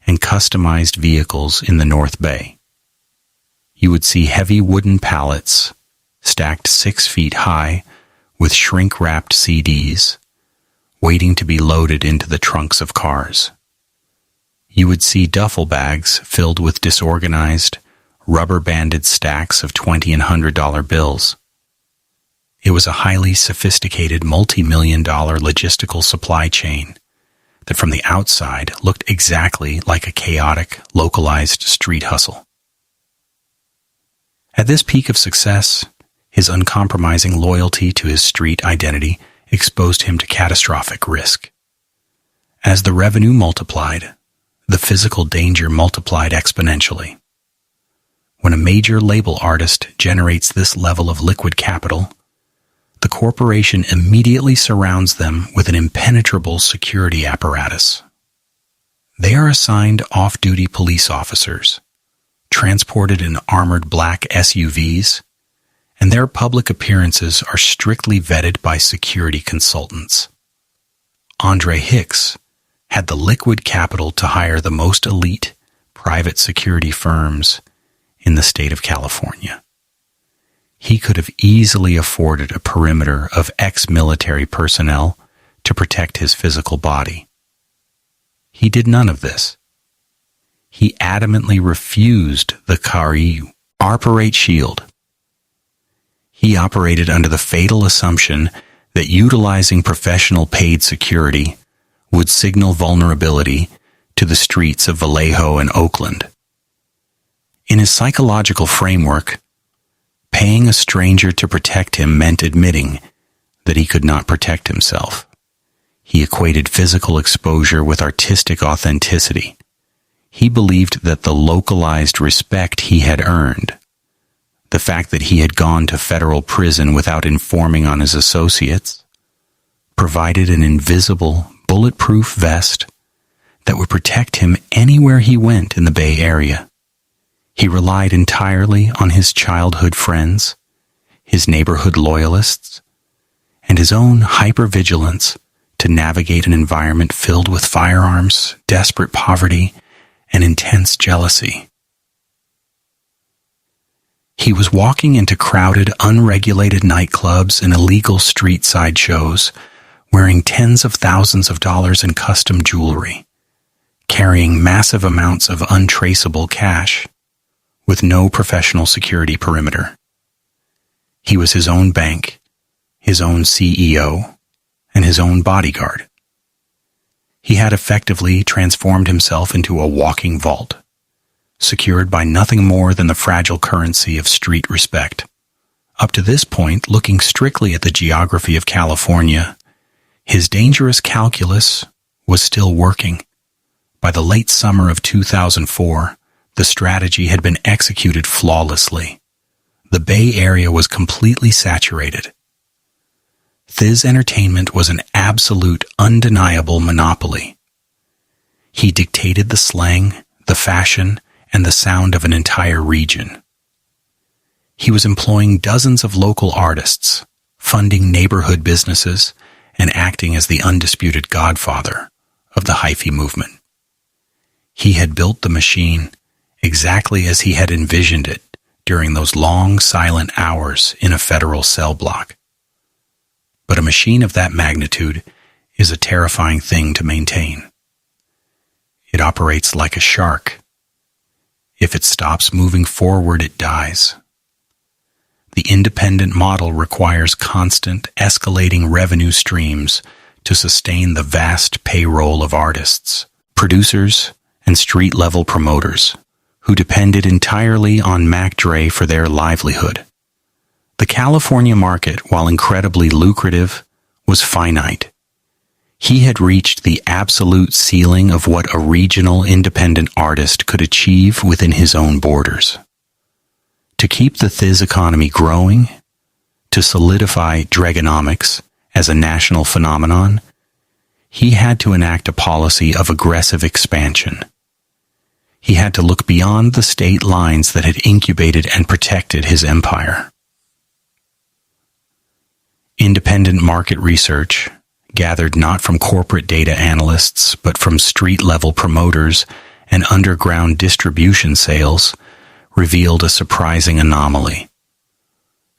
and customized vehicles in the North Bay. You would see heavy wooden pallets stacked 6 feet high with shrink-wrapped CDs, waiting to be loaded into the trunks of cars. You would see duffel bags filled with disorganized, rubber-banded stacks of $20 and $100 bills. It was a highly sophisticated multi-million-dollar logistical supply chain that from the outside looked exactly like a chaotic, localized street hustle. At this peak of success, his uncompromising loyalty to his street identity exposed him to catastrophic risk. As the revenue multiplied, the physical danger multiplied exponentially. When a major label artist generates this level of liquid capital, the corporation immediately surrounds them with an impenetrable security apparatus. They are assigned off-duty police officers, transported in armored black SUVs, and their public appearances are strictly vetted by security consultants. Andre Hicks had the liquid capital to hire the most elite private security firms in the state of California. He could have easily afforded a perimeter of ex-military personnel to protect his physical body. He did none of this. He adamantly refused the Operate Shield. He operated under the fatal assumption that utilizing professional paid security would signal vulnerability to the streets of Vallejo and Oakland. In his psychological framework, paying a stranger to protect him meant admitting that he could not protect himself. He equated physical exposure with artistic authenticity. He believed that the localized respect he had earned, the fact that he had gone to federal prison without informing on his associates, provided an invisible, bulletproof vest that would protect him anywhere he went in the Bay Area. He relied entirely on his childhood friends, his neighborhood loyalists, and his own hypervigilance to navigate an environment filled with firearms, desperate poverty, and intense jealousy. He was walking into crowded, unregulated nightclubs and illegal street side shows, wearing tens of thousands of dollars in custom jewelry, carrying massive amounts of untraceable cash, with no professional security perimeter. He was his own bank, his own CEO, and his own bodyguard. He had effectively transformed himself into a walking vault, secured by nothing more than the fragile currency of street respect. Up to this point, looking strictly at the geography of California, his dangerous calculus was still working. By the late summer of 2004, the strategy had been executed flawlessly. The Bay Area was completely saturated. Thiz Entertainment was an absolute, undeniable monopoly. He dictated the slang, the fashion, and the sound of an entire region. He was employing dozens of local artists, funding neighborhood businesses, and acting as the undisputed godfather of the Hyphy movement. He had built the machine exactly as he had envisioned it during those long, silent hours in a federal cell block. But a machine of that magnitude is a terrifying thing to maintain. It operates like a shark. If it stops moving forward, it dies. The independent model requires constant, escalating revenue streams to sustain the vast payroll of artists, producers, and street-level promoters who depended entirely on Mac Dre for their livelihood. The California market, while incredibly lucrative, was finite. He had reached the absolute ceiling of what a regional independent artist could achieve within his own borders. To keep the Thiz economy growing, to solidify Dregonomics as a national phenomenon, he had to enact a policy of aggressive expansion. He had to look beyond the state lines that had incubated and protected his empire. Independent market research, gathered not from corporate data analysts, but from street-level promoters and underground distribution sales, revealed a surprising anomaly.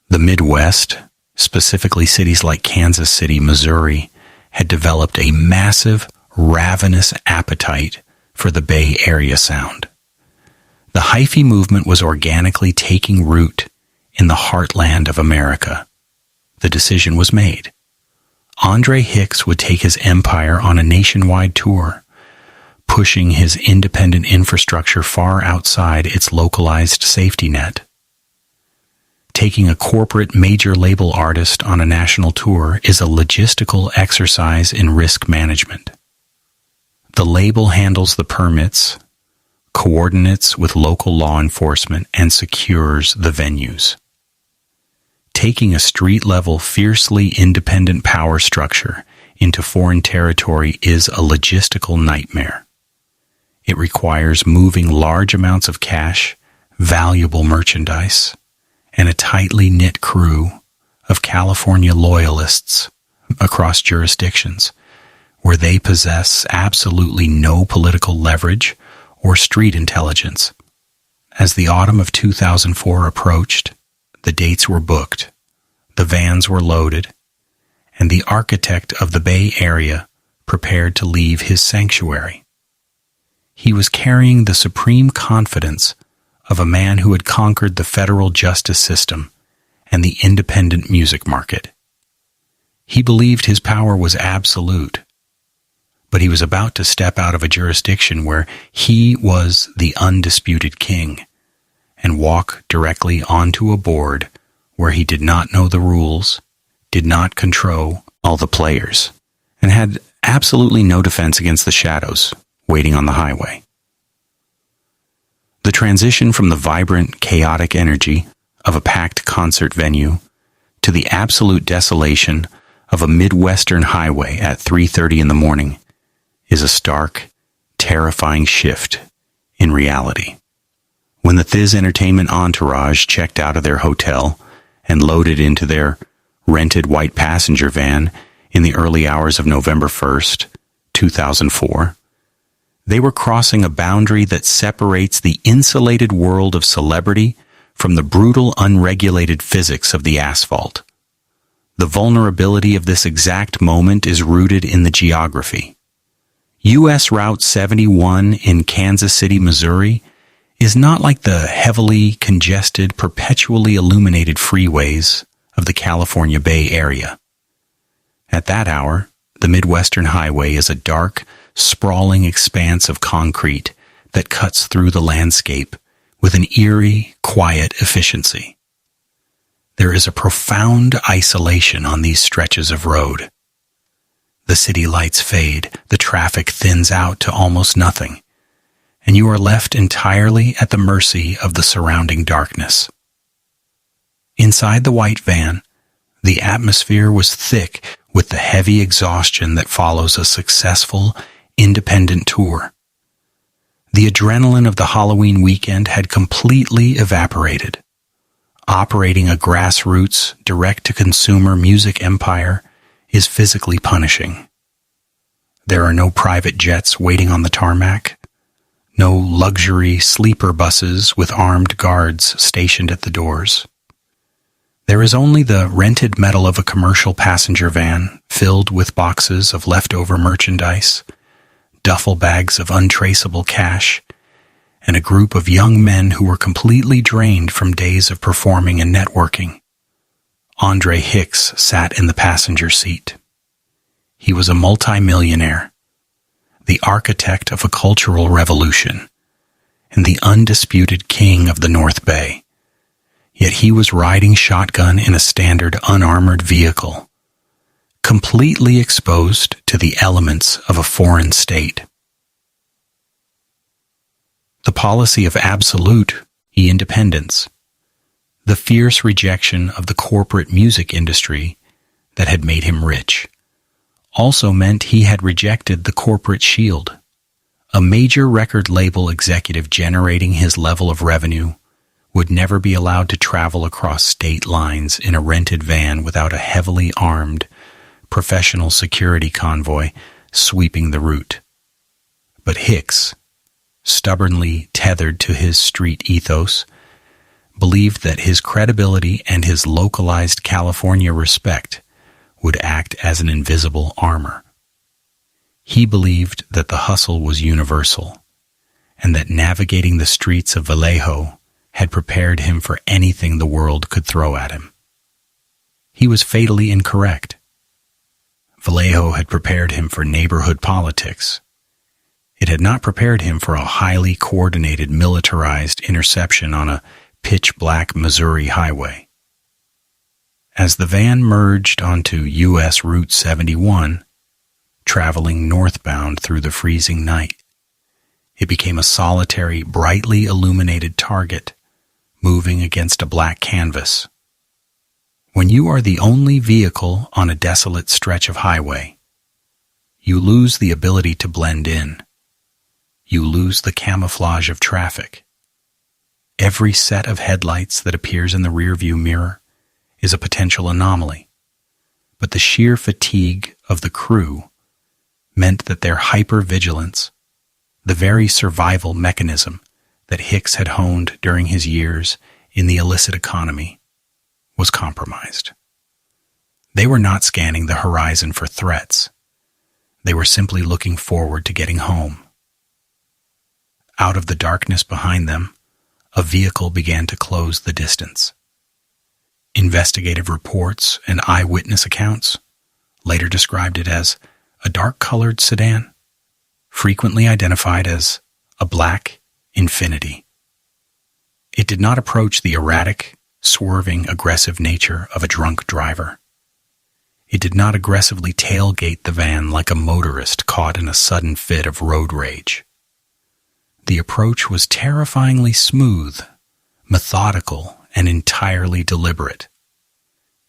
The Midwest, specifically cities like Kansas City, Missouri, had developed a massive, ravenous appetite for the Bay Area sound. The Hyphy movement was organically taking root in the heartland of America. The decision was made. Andre Hicks would take his empire on a nationwide tour, pushing his independent infrastructure far outside its localized safety net. Taking a corporate major label artist on a national tour is a logistical exercise in risk management. The label handles the permits, coordinates with local law enforcement, and secures the venues. Taking a street-level, fiercely independent power structure into foreign territory is a logistical nightmare. It requires moving large amounts of cash valuable merchandise, and a tightly knit crew of California loyalists across jurisdictions, where they possess absolutely no political leverage or street intelligence. As the autumn of 2004 approached, the dates were booked, the vans were loaded, and the architect of the Bay Area prepared to leave his sanctuary. He was carrying the supreme confidence of a man who had conquered the federal justice system and the independent music market. He believed his power was absolute, but he was about to step out of a jurisdiction where he was the undisputed king and walk directly onto a board where he did not know the rules, did not control all the players, and had absolutely no defense against the shadows waiting on the highway. The transition from the vibrant, chaotic energy of a packed concert venue to the absolute desolation of a Midwestern highway at 3:30 in the morning is a stark, terrifying shift in reality. When the Thiz Entertainment entourage checked out of their hotel and loaded into their rented white passenger van in the early hours of November 1st, 2004, they were crossing a boundary that separates the insulated world of celebrity from the brutal, unregulated physics of the asphalt. The vulnerability of this exact moment is rooted in the geography. U.S. Route 71 in Kansas City, Missouri, is not like the heavily congested, perpetually illuminated freeways of the California Bay Area. At that hour, the Midwestern Highway is a dark, sprawling expanse of concrete that cuts through the landscape with an eerie, quiet efficiency. There is a profound isolation on these stretches of road. The city lights fade, the traffic thins out to almost nothing, and you are left entirely at the mercy of the surrounding darkness. Inside the white van, the atmosphere was thick with the heavy exhaustion that follows a successful, independent tour. The adrenaline of the Halloween weekend had completely evaporated. Operating a grassroots, direct-to-consumer music empire is physically punishing. There are no private jets waiting on the tarmac, no luxury sleeper buses with armed guards stationed at the doors. There is only the rented metal of a commercial passenger van filled with boxes of leftover merchandise, duffel bags of untraceable cash, and a group of young men who were completely drained from days of performing and networking. Andre Hicks sat in the passenger seat. He was a multimillionaire, the architect of a cultural revolution, and the undisputed king of the North Bay. Yet he was riding shotgun in a standard unarmored vehicle, completely exposed to the elements of a foreign state. The policy of absolute independence, the fierce rejection of the corporate music industry that had made him rich, also meant he had rejected the corporate shield. A major record label executive generating his level of revenue would never be allowed to travel across state lines in a rented van without a heavily armed, professional security convoy sweeping the route. But Hicks, stubbornly tethered to his street ethos, believed that his credibility and his localized California respect would act as an invisible armor. He believed that the hustle was universal, and that navigating the streets of Vallejo had prepared him for anything the world could throw at him. He was fatally incorrect. Vallejo had prepared him for neighborhood politics. It had not prepared him for a highly coordinated, militarized interception on a pitch-black Missouri highway. As the van merged onto U.S. Route 71, traveling northbound through the freezing night, it became a solitary, brightly illuminated target, moving against a black canvas. When you are the only vehicle on a desolate stretch of highway, you lose the ability to blend in. You lose the camouflage of traffic. Every set of headlights that appears in the rearview mirror is a potential anomaly, but the sheer fatigue of the crew meant that their hypervigilance, the very survival mechanism that Hicks had honed during his years in the illicit economy, was compromised. They were not scanning the horizon for threats. They were simply looking forward to getting home. Out of the darkness behind them, a vehicle began to close the distance. Investigative reports and eyewitness accounts later described it as a dark-colored sedan, frequently identified as a black Infiniti. It did not approach the erratic, swerving, aggressive nature of a drunk driver. It did not aggressively tailgate the van like a motorist caught in a sudden fit of road rage. The approach was terrifyingly smooth, methodical, and entirely deliberate.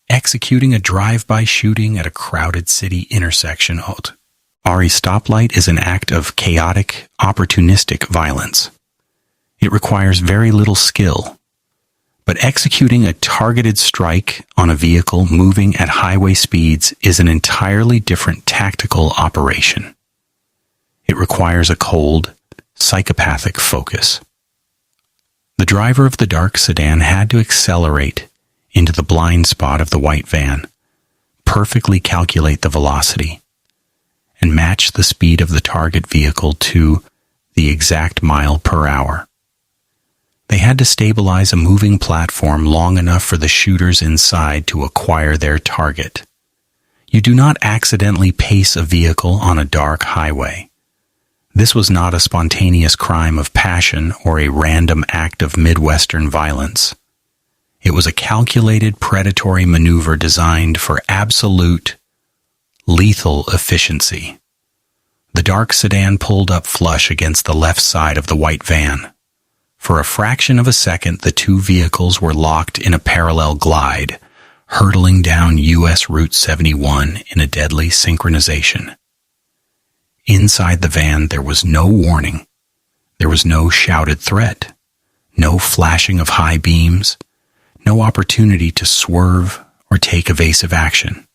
Executing a drive-by shooting at a crowded city intersection at Ari stoplight is an act of chaotic, opportunistic violence. It requires very little skill, but executing a targeted strike on a vehicle moving at highway speeds is an entirely different tactical operation. It requires a cold, psychopathic focus. The driver of the dark sedan had to accelerate into the blind spot of the white van, perfectly calculate the velocity, and match the speed of the target vehicle to the exact mile per hour. They had to stabilize a moving platform long enough for the shooters inside to acquire their target. You do not accidentally pace a vehicle on a dark highway. This was not a spontaneous crime of passion or a random act of Midwestern violence. It was a calculated predatory maneuver designed for absolute, lethal efficiency. The dark sedan pulled up flush against the left side of the white van. For a fraction of a second, the two vehicles were locked in a parallel glide, hurtling down U.S. Route 71 in a deadly synchronization. Inside the van, there was no warning. There was no shouted threat, no flashing of high beams, no opportunity to swerve or take evasive action.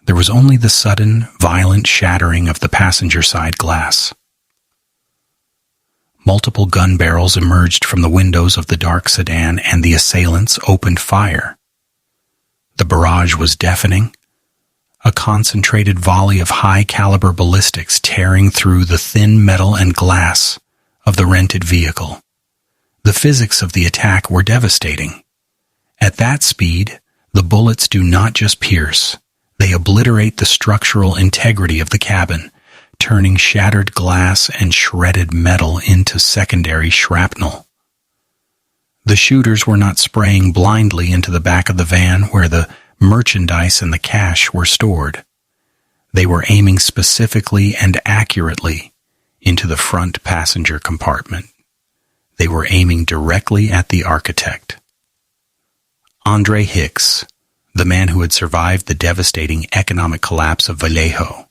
There was only the sudden, violent shattering of the passenger side glass. Multiple gun barrels emerged from the windows of the dark sedan, and the assailants opened fire. The barrage was deafening, a concentrated volley of high-caliber ballistics tearing through the thin metal and glass of the rented vehicle. The physics of the attack were devastating. At that speed, the bullets do not just pierce, they obliterate the structural integrity of the cabin, turning shattered glass and shredded metal into secondary shrapnel. The shooters were not spraying blindly into the back of the van where the merchandise and the cash were stored. They were aiming specifically and accurately into the front passenger compartment. They were aiming directly at the architect. Andre Hicks, the man who had survived the devastating economic collapse of Vallejo,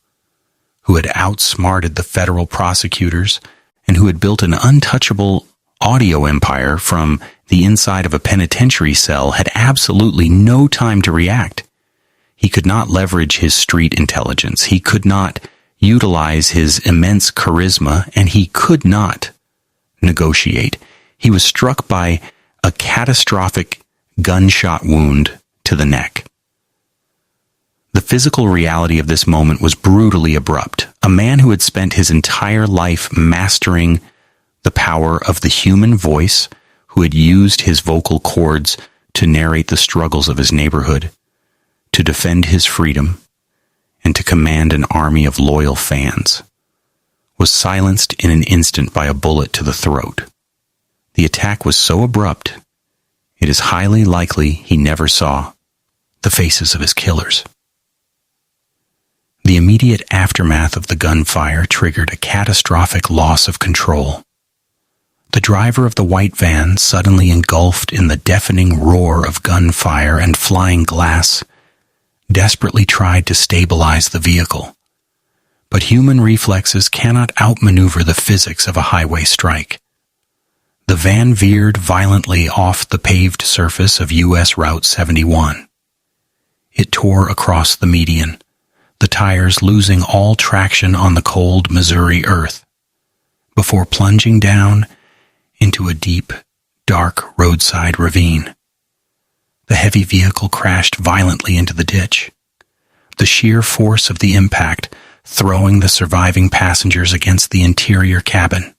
who had outsmarted the federal prosecutors and who had built an untouchable audio empire from the inside of a penitentiary cell, had absolutely no time to react. He could not leverage his street intelligence. He could not utilize his immense charisma, and he could not negotiate. He was struck by a catastrophic gunshot wound to the neck. The physical reality of this moment was brutally abrupt. A man who had spent his entire life mastering the power of the human voice, who had used his vocal cords to narrate the struggles of his neighborhood, to defend his freedom, and to command an army of loyal fans, was silenced in an instant by a bullet to the throat. The attack was so abrupt, it is highly likely he never saw the faces of his killers. The immediate aftermath of the gunfire triggered a catastrophic loss of control. The driver of the white van, suddenly engulfed in the deafening roar of gunfire and flying glass, desperately tried to stabilize the vehicle. But human reflexes cannot outmaneuver the physics of a highway strike. The van veered violently off the paved surface of U.S. Route 71. It tore across the median, the tires losing all traction on the cold Missouri earth, before plunging down into a deep, dark roadside ravine. The heavy vehicle crashed violently into the ditch, the sheer force of the impact throwing the surviving passengers against the interior cabin.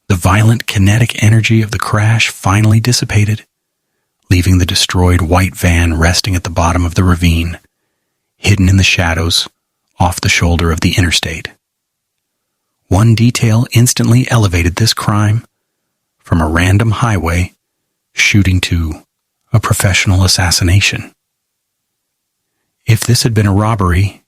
The violent kinetic energy of the crash finally dissipated, leaving the destroyed white van resting at the bottom of the ravine, hidden in the shadows off the shoulder of the interstate. One detail instantly elevated this crime from a random highway shooting to a professional assassination. If this had been a robbery,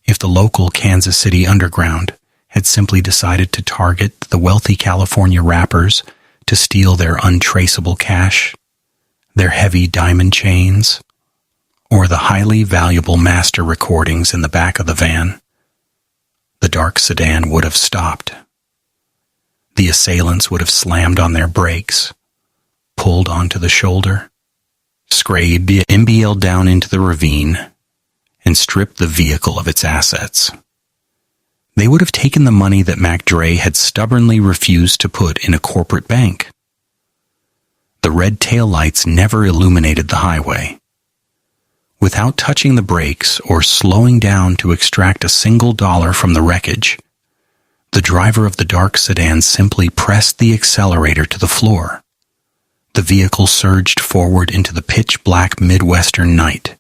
if the local Kansas City underground had simply decided to target the wealthy California rappers to steal their untraceable cash, their heavy diamond chains, or the highly valuable master recordings in the back of the van, the dark sedan would have stopped. The assailants would have slammed on their brakes, pulled onto the shoulder, scraped the MBL down into the ravine, and stripped the vehicle of its assets. They would have taken the money that MacDre had stubbornly refused to put in a corporate bank. The red taillights never illuminated the highway. Without touching the brakes or slowing down to extract a single dollar from the wreckage, the driver of the dark sedan simply pressed the accelerator to the floor. The vehicle surged forward into the pitch-black Midwestern night,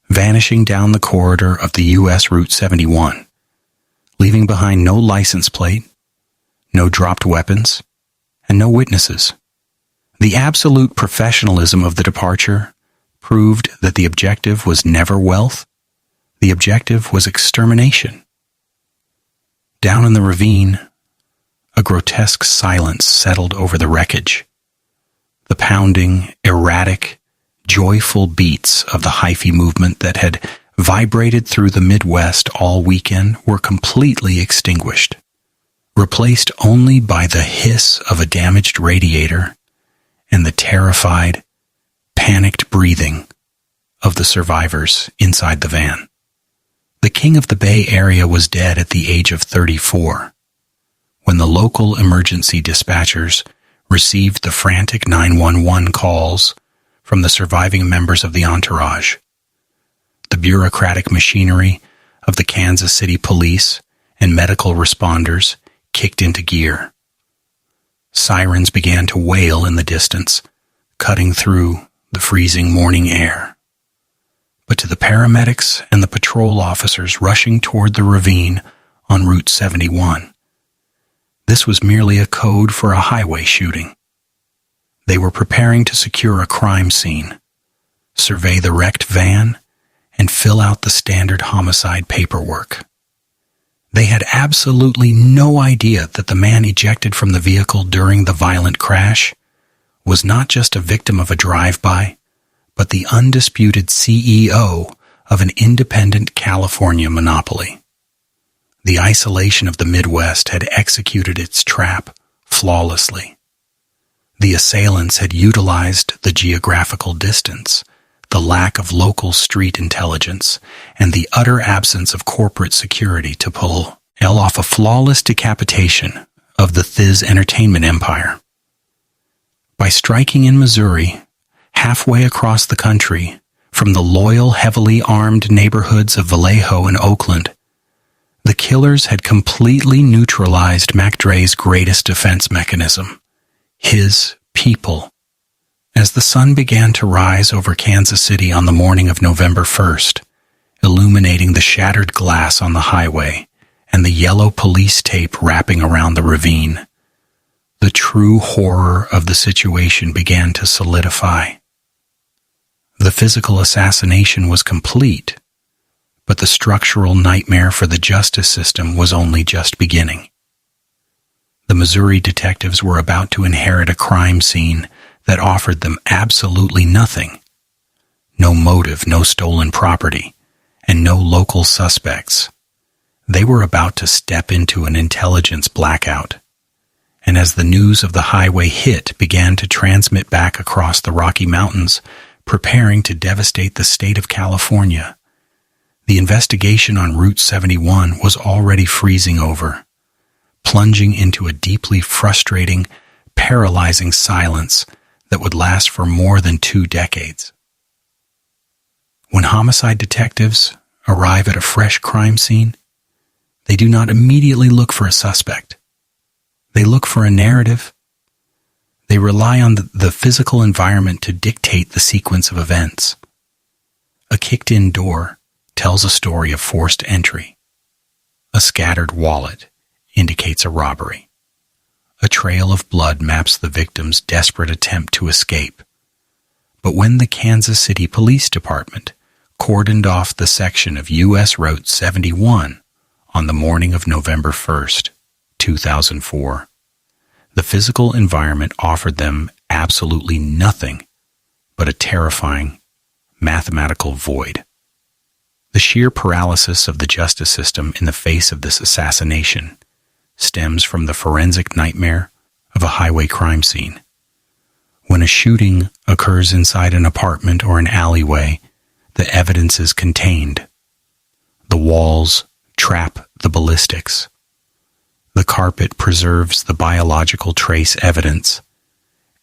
vanishing down the corridor of the U.S. Route 71, leaving behind no license plate, no dropped weapons, and no witnesses. The absolute professionalism of the departure proved that the objective was never wealth. The objective was extermination. Down in the ravine, a grotesque silence settled over the wreckage. The pounding, erratic, joyful beats of the Hyphy movement that had vibrated through the Midwest all weekend were completely extinguished, replaced only by the hiss of a damaged radiator and the terrified, panicked breathing of the survivors inside the van. The king of the Bay Area was dead at the age of 34 when the local emergency dispatchers received the frantic 911 calls from the surviving members of the entourage. The bureaucratic machinery of the Kansas City police and medical responders kicked into gear. Sirens began to wail in the distance, cutting through the freezing morning air. But to the paramedics and the patrol officers rushing toward the ravine on Route 71, this was merely a code for a highway shooting. They were preparing to secure a crime scene, survey the wrecked van, and fill out the standard homicide paperwork. They had absolutely no idea that the man ejected from the vehicle during the violent crash was not just a victim of a drive-by, but the undisputed CEO of an independent California monopoly. The isolation of the Midwest had executed its trap flawlessly. The assailants had utilized the geographical distance, the lack of local street intelligence, and the utter absence of corporate security to pull off a flawless decapitation of the Thiz entertainment empire. By striking in Missouri, halfway across the country, from the loyal, heavily armed neighborhoods of Vallejo and Oakland, the killers had completely neutralized MacDre's greatest defense mechanism, his people. As the sun began to rise over Kansas City on the morning of November 1st, illuminating the shattered glass on the highway and the yellow police tape wrapping around the ravine, the true horror of the situation began to solidify. The physical assassination was complete, but the structural nightmare for the justice system was only just beginning. The Missouri detectives were about to inherit a crime scene that offered them absolutely nothing. No motive, no stolen property, and no local suspects. They were about to step into an intelligence blackout, and as the news of the highway hit began to transmit back across the Rocky Mountains, preparing to devastate the state of California, the investigation on Route 71 was already freezing over, plunging into a deeply frustrating, paralyzing silence that would last for more than 2 decades. When homicide detectives arrive at a fresh crime scene, they do not immediately look for a suspect. They look for a narrative. They rely on the physical environment to dictate the sequence of events. A kicked-in door tells a story of forced entry. A scattered wallet indicates a robbery. A trail of blood maps the victim's desperate attempt to escape. But when the Kansas City Police Department cordoned off the section of U.S. Route 71 on the morning of November 1st, 2004, the physical environment offered them absolutely nothing but a terrifying mathematical void. The sheer paralysis of the justice system in the face of this assassination stems from the forensic nightmare of a highway crime scene. When a shooting occurs inside an apartment or an alleyway, the evidence is contained. The walls trap the ballistics. The carpet preserves the biological trace evidence,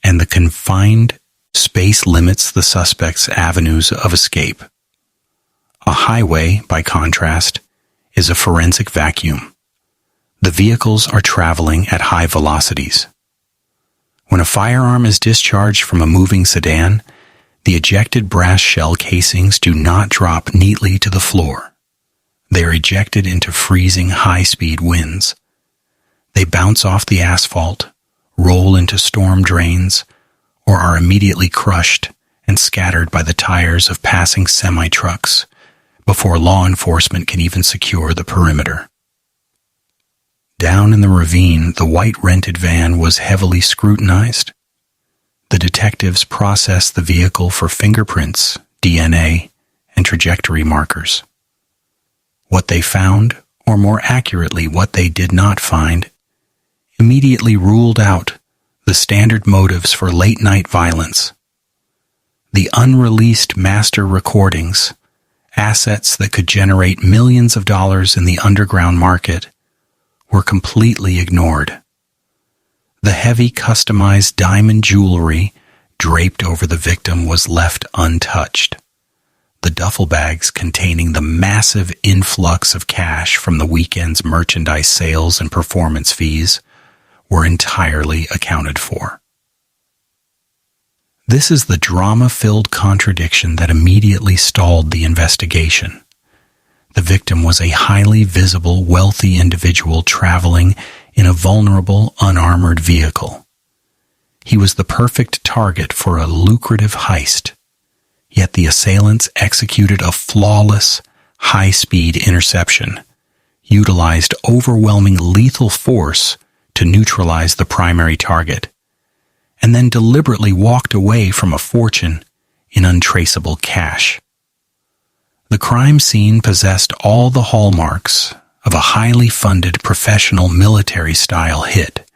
and the confined space limits the suspect's avenues of escape. A highway, by contrast, is a forensic vacuum. The vehicles are traveling at high velocities. When a firearm is discharged from a moving sedan, the ejected brass shell casings do not drop neatly to the floor. They are ejected into freezing high-speed winds. They bounce off the asphalt, roll into storm drains, or are immediately crushed and scattered by the tires of passing semi-trucks before law enforcement can even secure the perimeter. Down in the ravine, the white rented van was heavily scrutinized. The detectives processed the vehicle for fingerprints, DNA, and trajectory markers. What they found, or more accurately, what they did not find, immediately ruled out the standard motives for late-night violence. The unreleased master recordings, assets that could generate millions of dollars in the underground market, were completely ignored. The heavy customized diamond jewelry draped over the victim was left untouched. The duffel bags containing the massive influx of cash from the weekend's merchandise sales and performance fees were entirely accounted for. This is the drama-filled contradiction that immediately stalled the investigation. The victim was a highly visible, wealthy individual traveling in a vulnerable, unarmored vehicle. He was the perfect target for a lucrative heist, yet the assailants executed a flawless, high-speed interception, utilized overwhelming lethal force to neutralize the primary target, and then deliberately walked away from a fortune in untraceable cash. The crime scene possessed all the hallmarks of a highly funded professional military-style hit,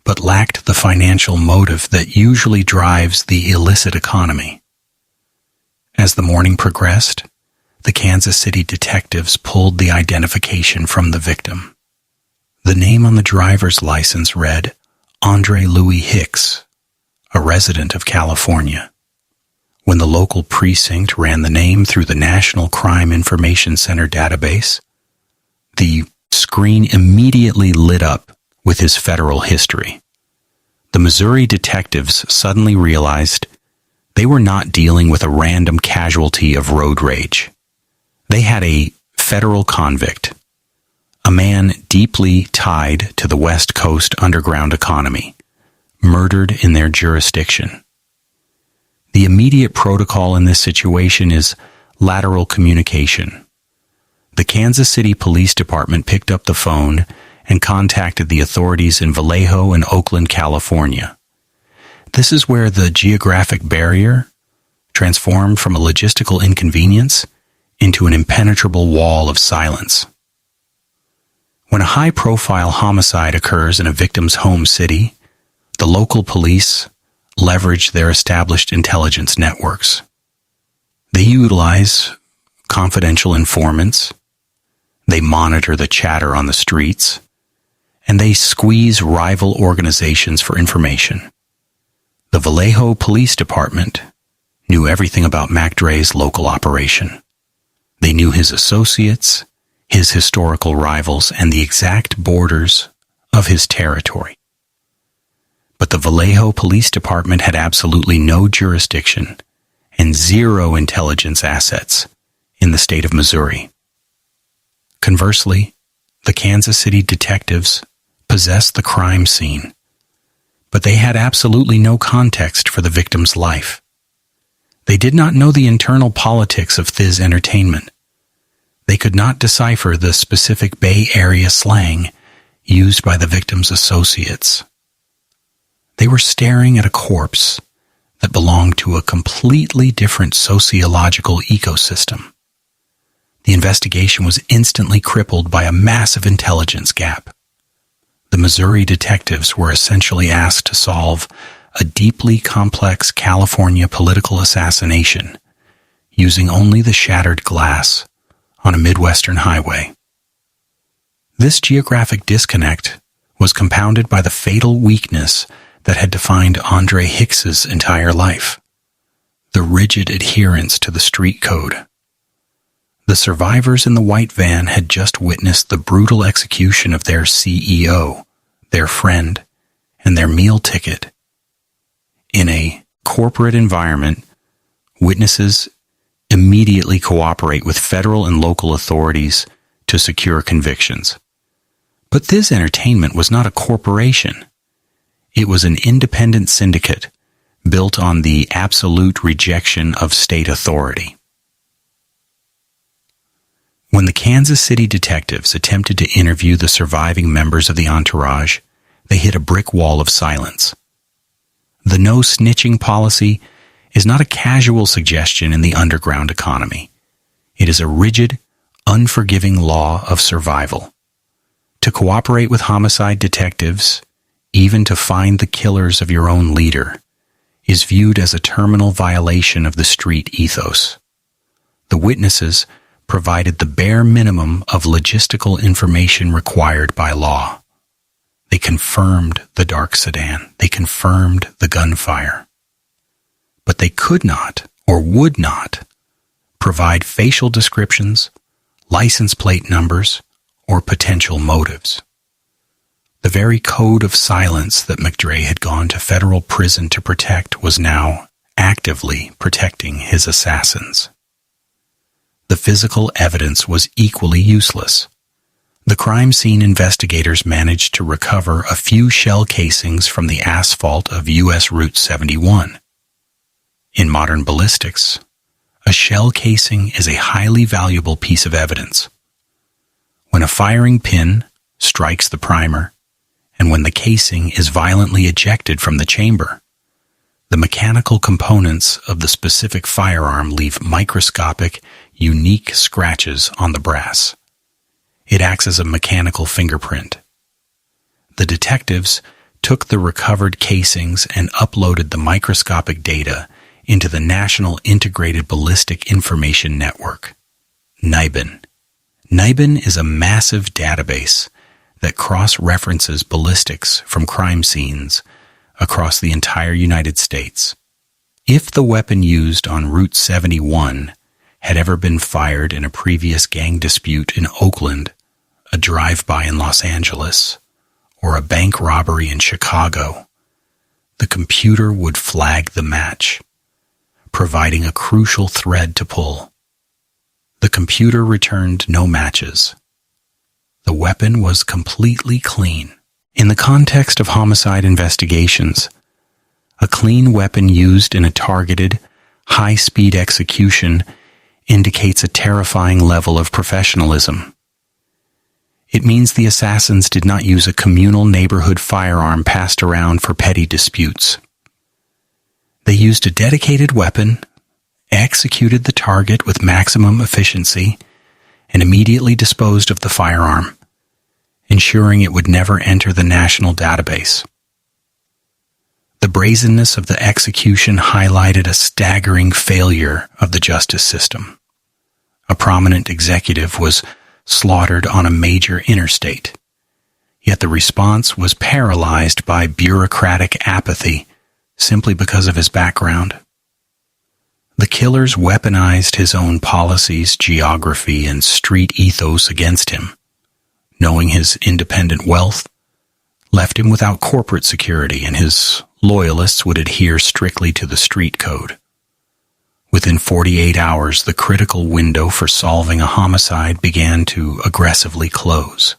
but lacked the financial motive that usually drives the illicit economy. As the morning progressed, the Kansas City detectives pulled the identification from the victim. The name on the driver's license read Andre Louis Hicks, a resident of California. When the local precinct ran the name through the National Crime Information Center database, the screen immediately lit up with his federal history. The Missouri detectives suddenly realized they were not dealing with a random casualty of road rage. They had a federal convict, a man deeply tied to the West Coast underground economy, murdered in their jurisdiction. The immediate protocol in this situation is lateral communication. The Kansas City Police Department picked up the phone and contacted the authorities in Vallejo and Oakland, California. This is where the geographic barrier transformed from a logistical inconvenience into an impenetrable wall of silence. When a high-profile homicide occurs in a victim's home city, the local police leverage their established intelligence networks. They utilize confidential informants, they monitor the chatter on the streets, and they squeeze rival organizations for information. The Vallejo Police Department knew everything about Mac Dre's local operation. They knew his associates, his historical rivals, and the exact borders of his territory. But the Vallejo Police Department had absolutely no jurisdiction and zero intelligence assets in the state of Missouri. Conversely, the Kansas City detectives possessed the crime scene, but they had absolutely no context for the victim's life. They did not know the internal politics of Thiz Entertainment. They could not decipher the specific Bay Area slang used by the victim's associates. They were staring at a corpse that belonged to a completely different sociological ecosystem. The investigation was instantly crippled by a massive intelligence gap. The Missouri detectives were essentially asked to solve a deeply complex California political assassination using only the shattered glass on a Midwestern highway. This geographic disconnect was compounded by the fatal weakness that had defined Andre Hicks's entire life: the rigid adherence to the street code. The survivors in the white van had just witnessed the brutal execution of their CEO, their friend, and their meal ticket. In a corporate environment, witnesses immediately cooperate with federal and local authorities to secure convictions. But Thiz Entertainment was not a corporation. It was an independent syndicate built on the absolute rejection of state authority. When the Kansas City detectives attempted to interview the surviving members of the entourage, they hit a brick wall of silence. The no-snitching policy is not a casual suggestion in the underground economy. It is a rigid, unforgiving law of survival. To cooperate with homicide detectives, even to find the killers of your own leader, is viewed as a terminal violation of the street ethos. The witnesses provided the bare minimum of logistical information required by law. They confirmed the dark sedan. They confirmed the gunfire. But they could not, or would not, provide facial descriptions, license plate numbers, or potential motives. The very code of silence that McDre had gone to federal prison to protect was now actively protecting his assassins. The physical evidence was equally useless. The crime scene investigators managed to recover a few shell casings from the asphalt of U.S. Route 71. In modern ballistics, a shell casing is a highly valuable piece of evidence. When a firing pin strikes the primer, and when the casing is violently ejected from the chamber, the mechanical components of the specific firearm leave microscopic, unique scratches on the brass. It acts as a mechanical fingerprint. The detectives took the recovered casings and uploaded the microscopic data into the National Integrated Ballistic Information Network, NIBIN. NIBIN is a massive database that cross-references ballistics from crime scenes across the entire United States. If the weapon used on Route 71 had ever been fired in a previous gang dispute in Oakland, a drive-by in Los Angeles, or a bank robbery in Chicago, the computer would flag the match, providing a crucial thread to pull. The computer returned no matches. The weapon was completely clean. In the context of homicide investigations, a clean weapon used in a targeted, high-speed execution indicates a terrifying level of professionalism. It means the assassins did not use a communal neighborhood firearm passed around for petty disputes. They used a dedicated weapon, executed the target with maximum efficiency, and immediately disposed of the firearm. ensuring it would never enter the national database. The brazenness of the execution highlighted a staggering failure of the justice system. A prominent executive was slaughtered on a major interstate, yet the response was paralyzed by bureaucratic apathy simply because of his background. The killers weaponized his own policies, geography, and street ethos against him. Knowing his independent wealth left him without corporate security, and his loyalists would adhere strictly to the street code. Within 48 hours, the critical window for solving a homicide began to aggressively close.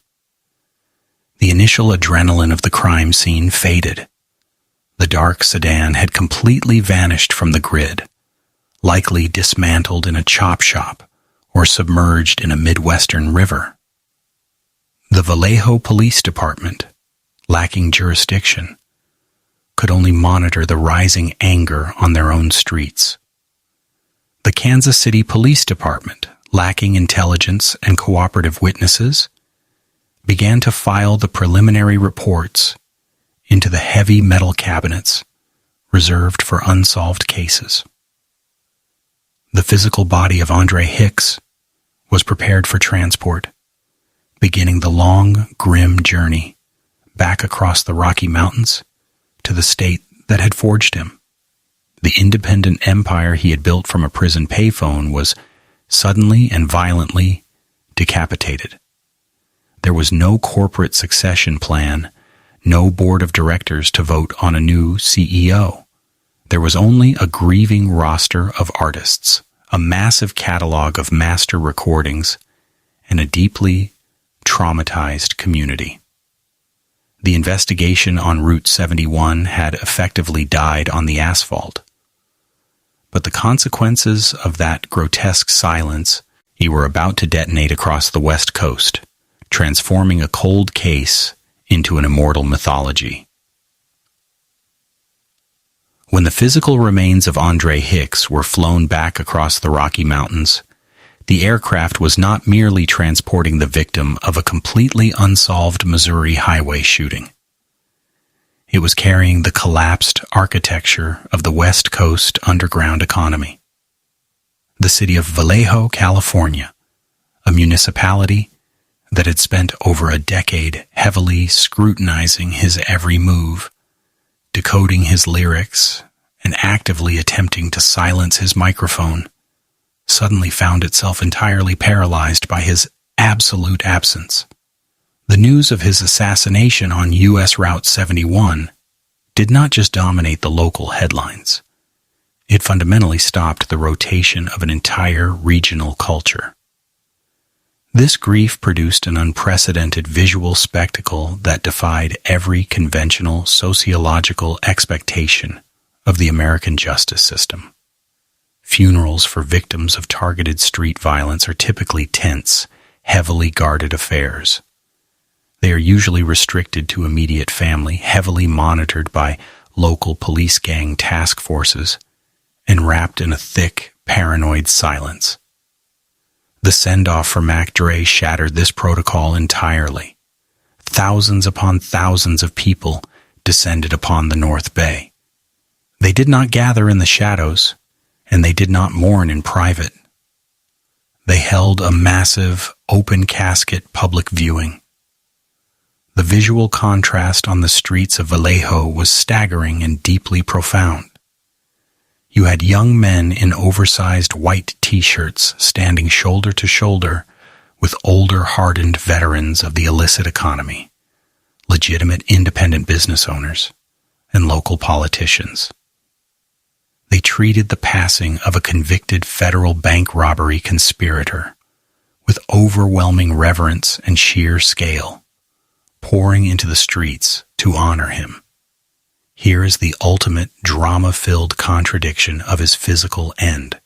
The initial adrenaline of the crime scene faded. The dark sedan had completely vanished from the grid, likely dismantled in a chop shop or submerged in a Midwestern river. The Vallejo Police Department, lacking jurisdiction, could only monitor the rising anger on their own streets. The Kansas City Police Department, lacking intelligence and cooperative witnesses, began to file the preliminary reports into the heavy metal cabinets reserved for unsolved cases. The physical body of Andre Hicks was prepared for transport, beginning the long, grim journey back across the Rocky Mountains to the state that had forged him. The independent empire he had built from a prison payphone was suddenly and violently decapitated. There was no corporate succession plan, no board of directors to vote on a new CEO. There was only a grieving roster of artists, a massive catalog of master recordings, and a deeply traumatized community. The investigation on Route 71 had effectively died on the asphalt. But the consequences of that grotesque silence were about to detonate across the West Coast, transforming a cold case into an immortal mythology. When the physical remains of Andre Hicks were flown back across the Rocky Mountains, the aircraft was not merely transporting the victim of a completely unsolved Missouri highway shooting. It was carrying the collapsed architecture of the West Coast underground economy. The city of Vallejo, California, a municipality that had spent over a decade heavily scrutinizing his every move, decoding his lyrics, and actively attempting to silence his microphone, suddenly found itself entirely paralyzed by his absolute absence. The news of his assassination on U.S. Route 71 did not just dominate the local headlines. It fundamentally stopped the rotation of an entire regional culture. This grief produced an unprecedented visual spectacle that defied every conventional sociological expectation of the American justice system. Funerals for victims of targeted street violence are typically tense, heavily guarded affairs. They are usually restricted to immediate family, heavily monitored by local police gang task forces, and wrapped in a thick, paranoid silence. The send-off for Mac Dre shattered this protocol entirely. Thousands upon thousands of people descended upon the North Bay. They did not gather in the shadows, and they did not mourn in private. They held a massive, open-casket public viewing. The visual contrast on the streets of Vallejo was staggering and deeply profound. You had young men in oversized white t-shirts standing shoulder to shoulder with older, hardened veterans of the illicit economy, legitimate independent business owners, and local politicians. They treated the passing of a convicted federal bank robbery conspirator with overwhelming reverence and sheer scale, pouring into the streets to honor him. Here is the ultimate drama-filled contradiction of his physical end.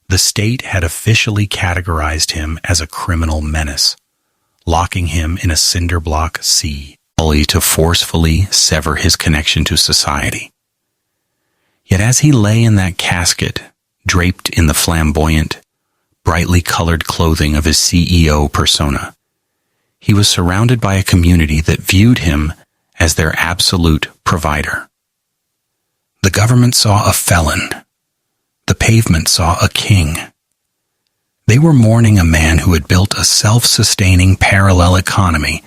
The state had officially categorized him as a criminal menace, locking him in a cinder block sea, only to forcefully sever his connection to society. Yet as he lay in that casket, draped in the flamboyant, brightly colored clothing of his CEO persona, he was surrounded by a community that viewed him as their absolute provider. The government saw a felon. The pavement saw a king. They were mourning a man who had built a self-sustaining parallel economy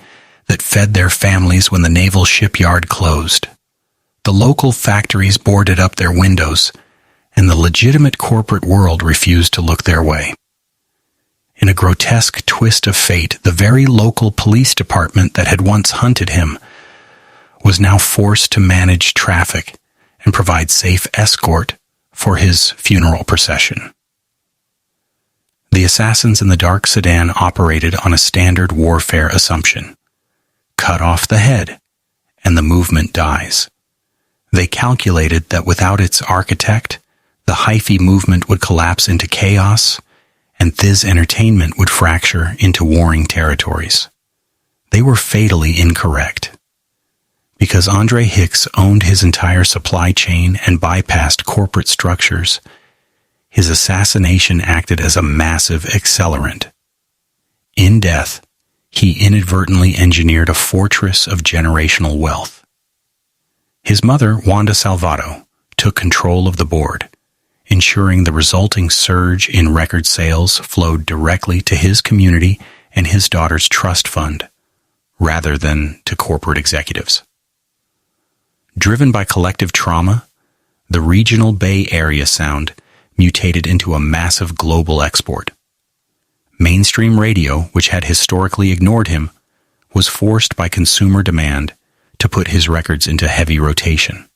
that fed their families when the naval shipyard closed. The local factories boarded up their windows, and the legitimate corporate world refused to look their way. In a grotesque twist of fate, the very local police department that had once hunted him was now forced to manage traffic and provide safe escort for his funeral procession. The assassins in the dark sedan operated on a standard warfare assumption. Cut off the head, and the movement dies. They calculated that without its architect, the Hyphy movement would collapse into chaos, and this entertainment would fracture into warring territories. They were fatally incorrect. Because Andre Hicks owned his entire supply chain and bypassed corporate structures, his assassination acted as a massive accelerant. In death, he inadvertently engineered a fortress of generational wealth. His mother, Wanda Salvato, took control of the board, ensuring the resulting surge in record sales flowed directly to his community and his daughter's trust fund, rather than to corporate executives. Driven by collective trauma, the regional Bay Area sound mutated into a massive global export. Mainstream radio, which had historically ignored him, was forced by consumer demand to put his records into heavy rotation.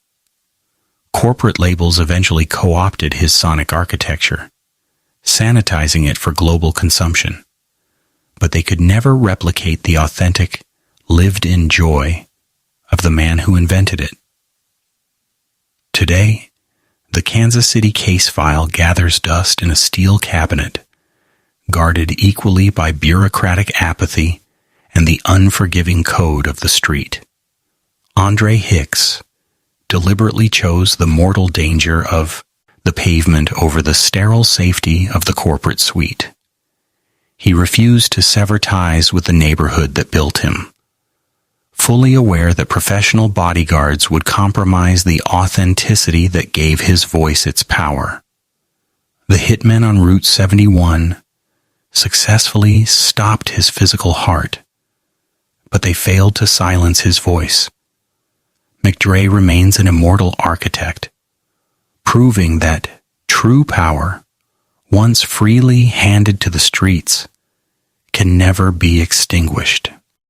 Corporate labels eventually co-opted his sonic architecture, sanitizing it for global consumption, but they could never replicate the authentic, lived-in joy of the man who invented it. Today, the Kansas City case file gathers dust in a steel cabinet, guarded equally by bureaucratic apathy and the unforgiving code of the street. Andre Hicks deliberately chose the mortal danger of the pavement over the sterile safety of the corporate suite. He refused to sever ties with the neighborhood that built him, fully aware that professional bodyguards would compromise the authenticity that gave his voice its power. The hitmen on Route 71 successfully stopped his physical heart, but they failed to silence his voice. McDre remains an immortal architect, proving that true power, once freely handed to the streets, can never be extinguished.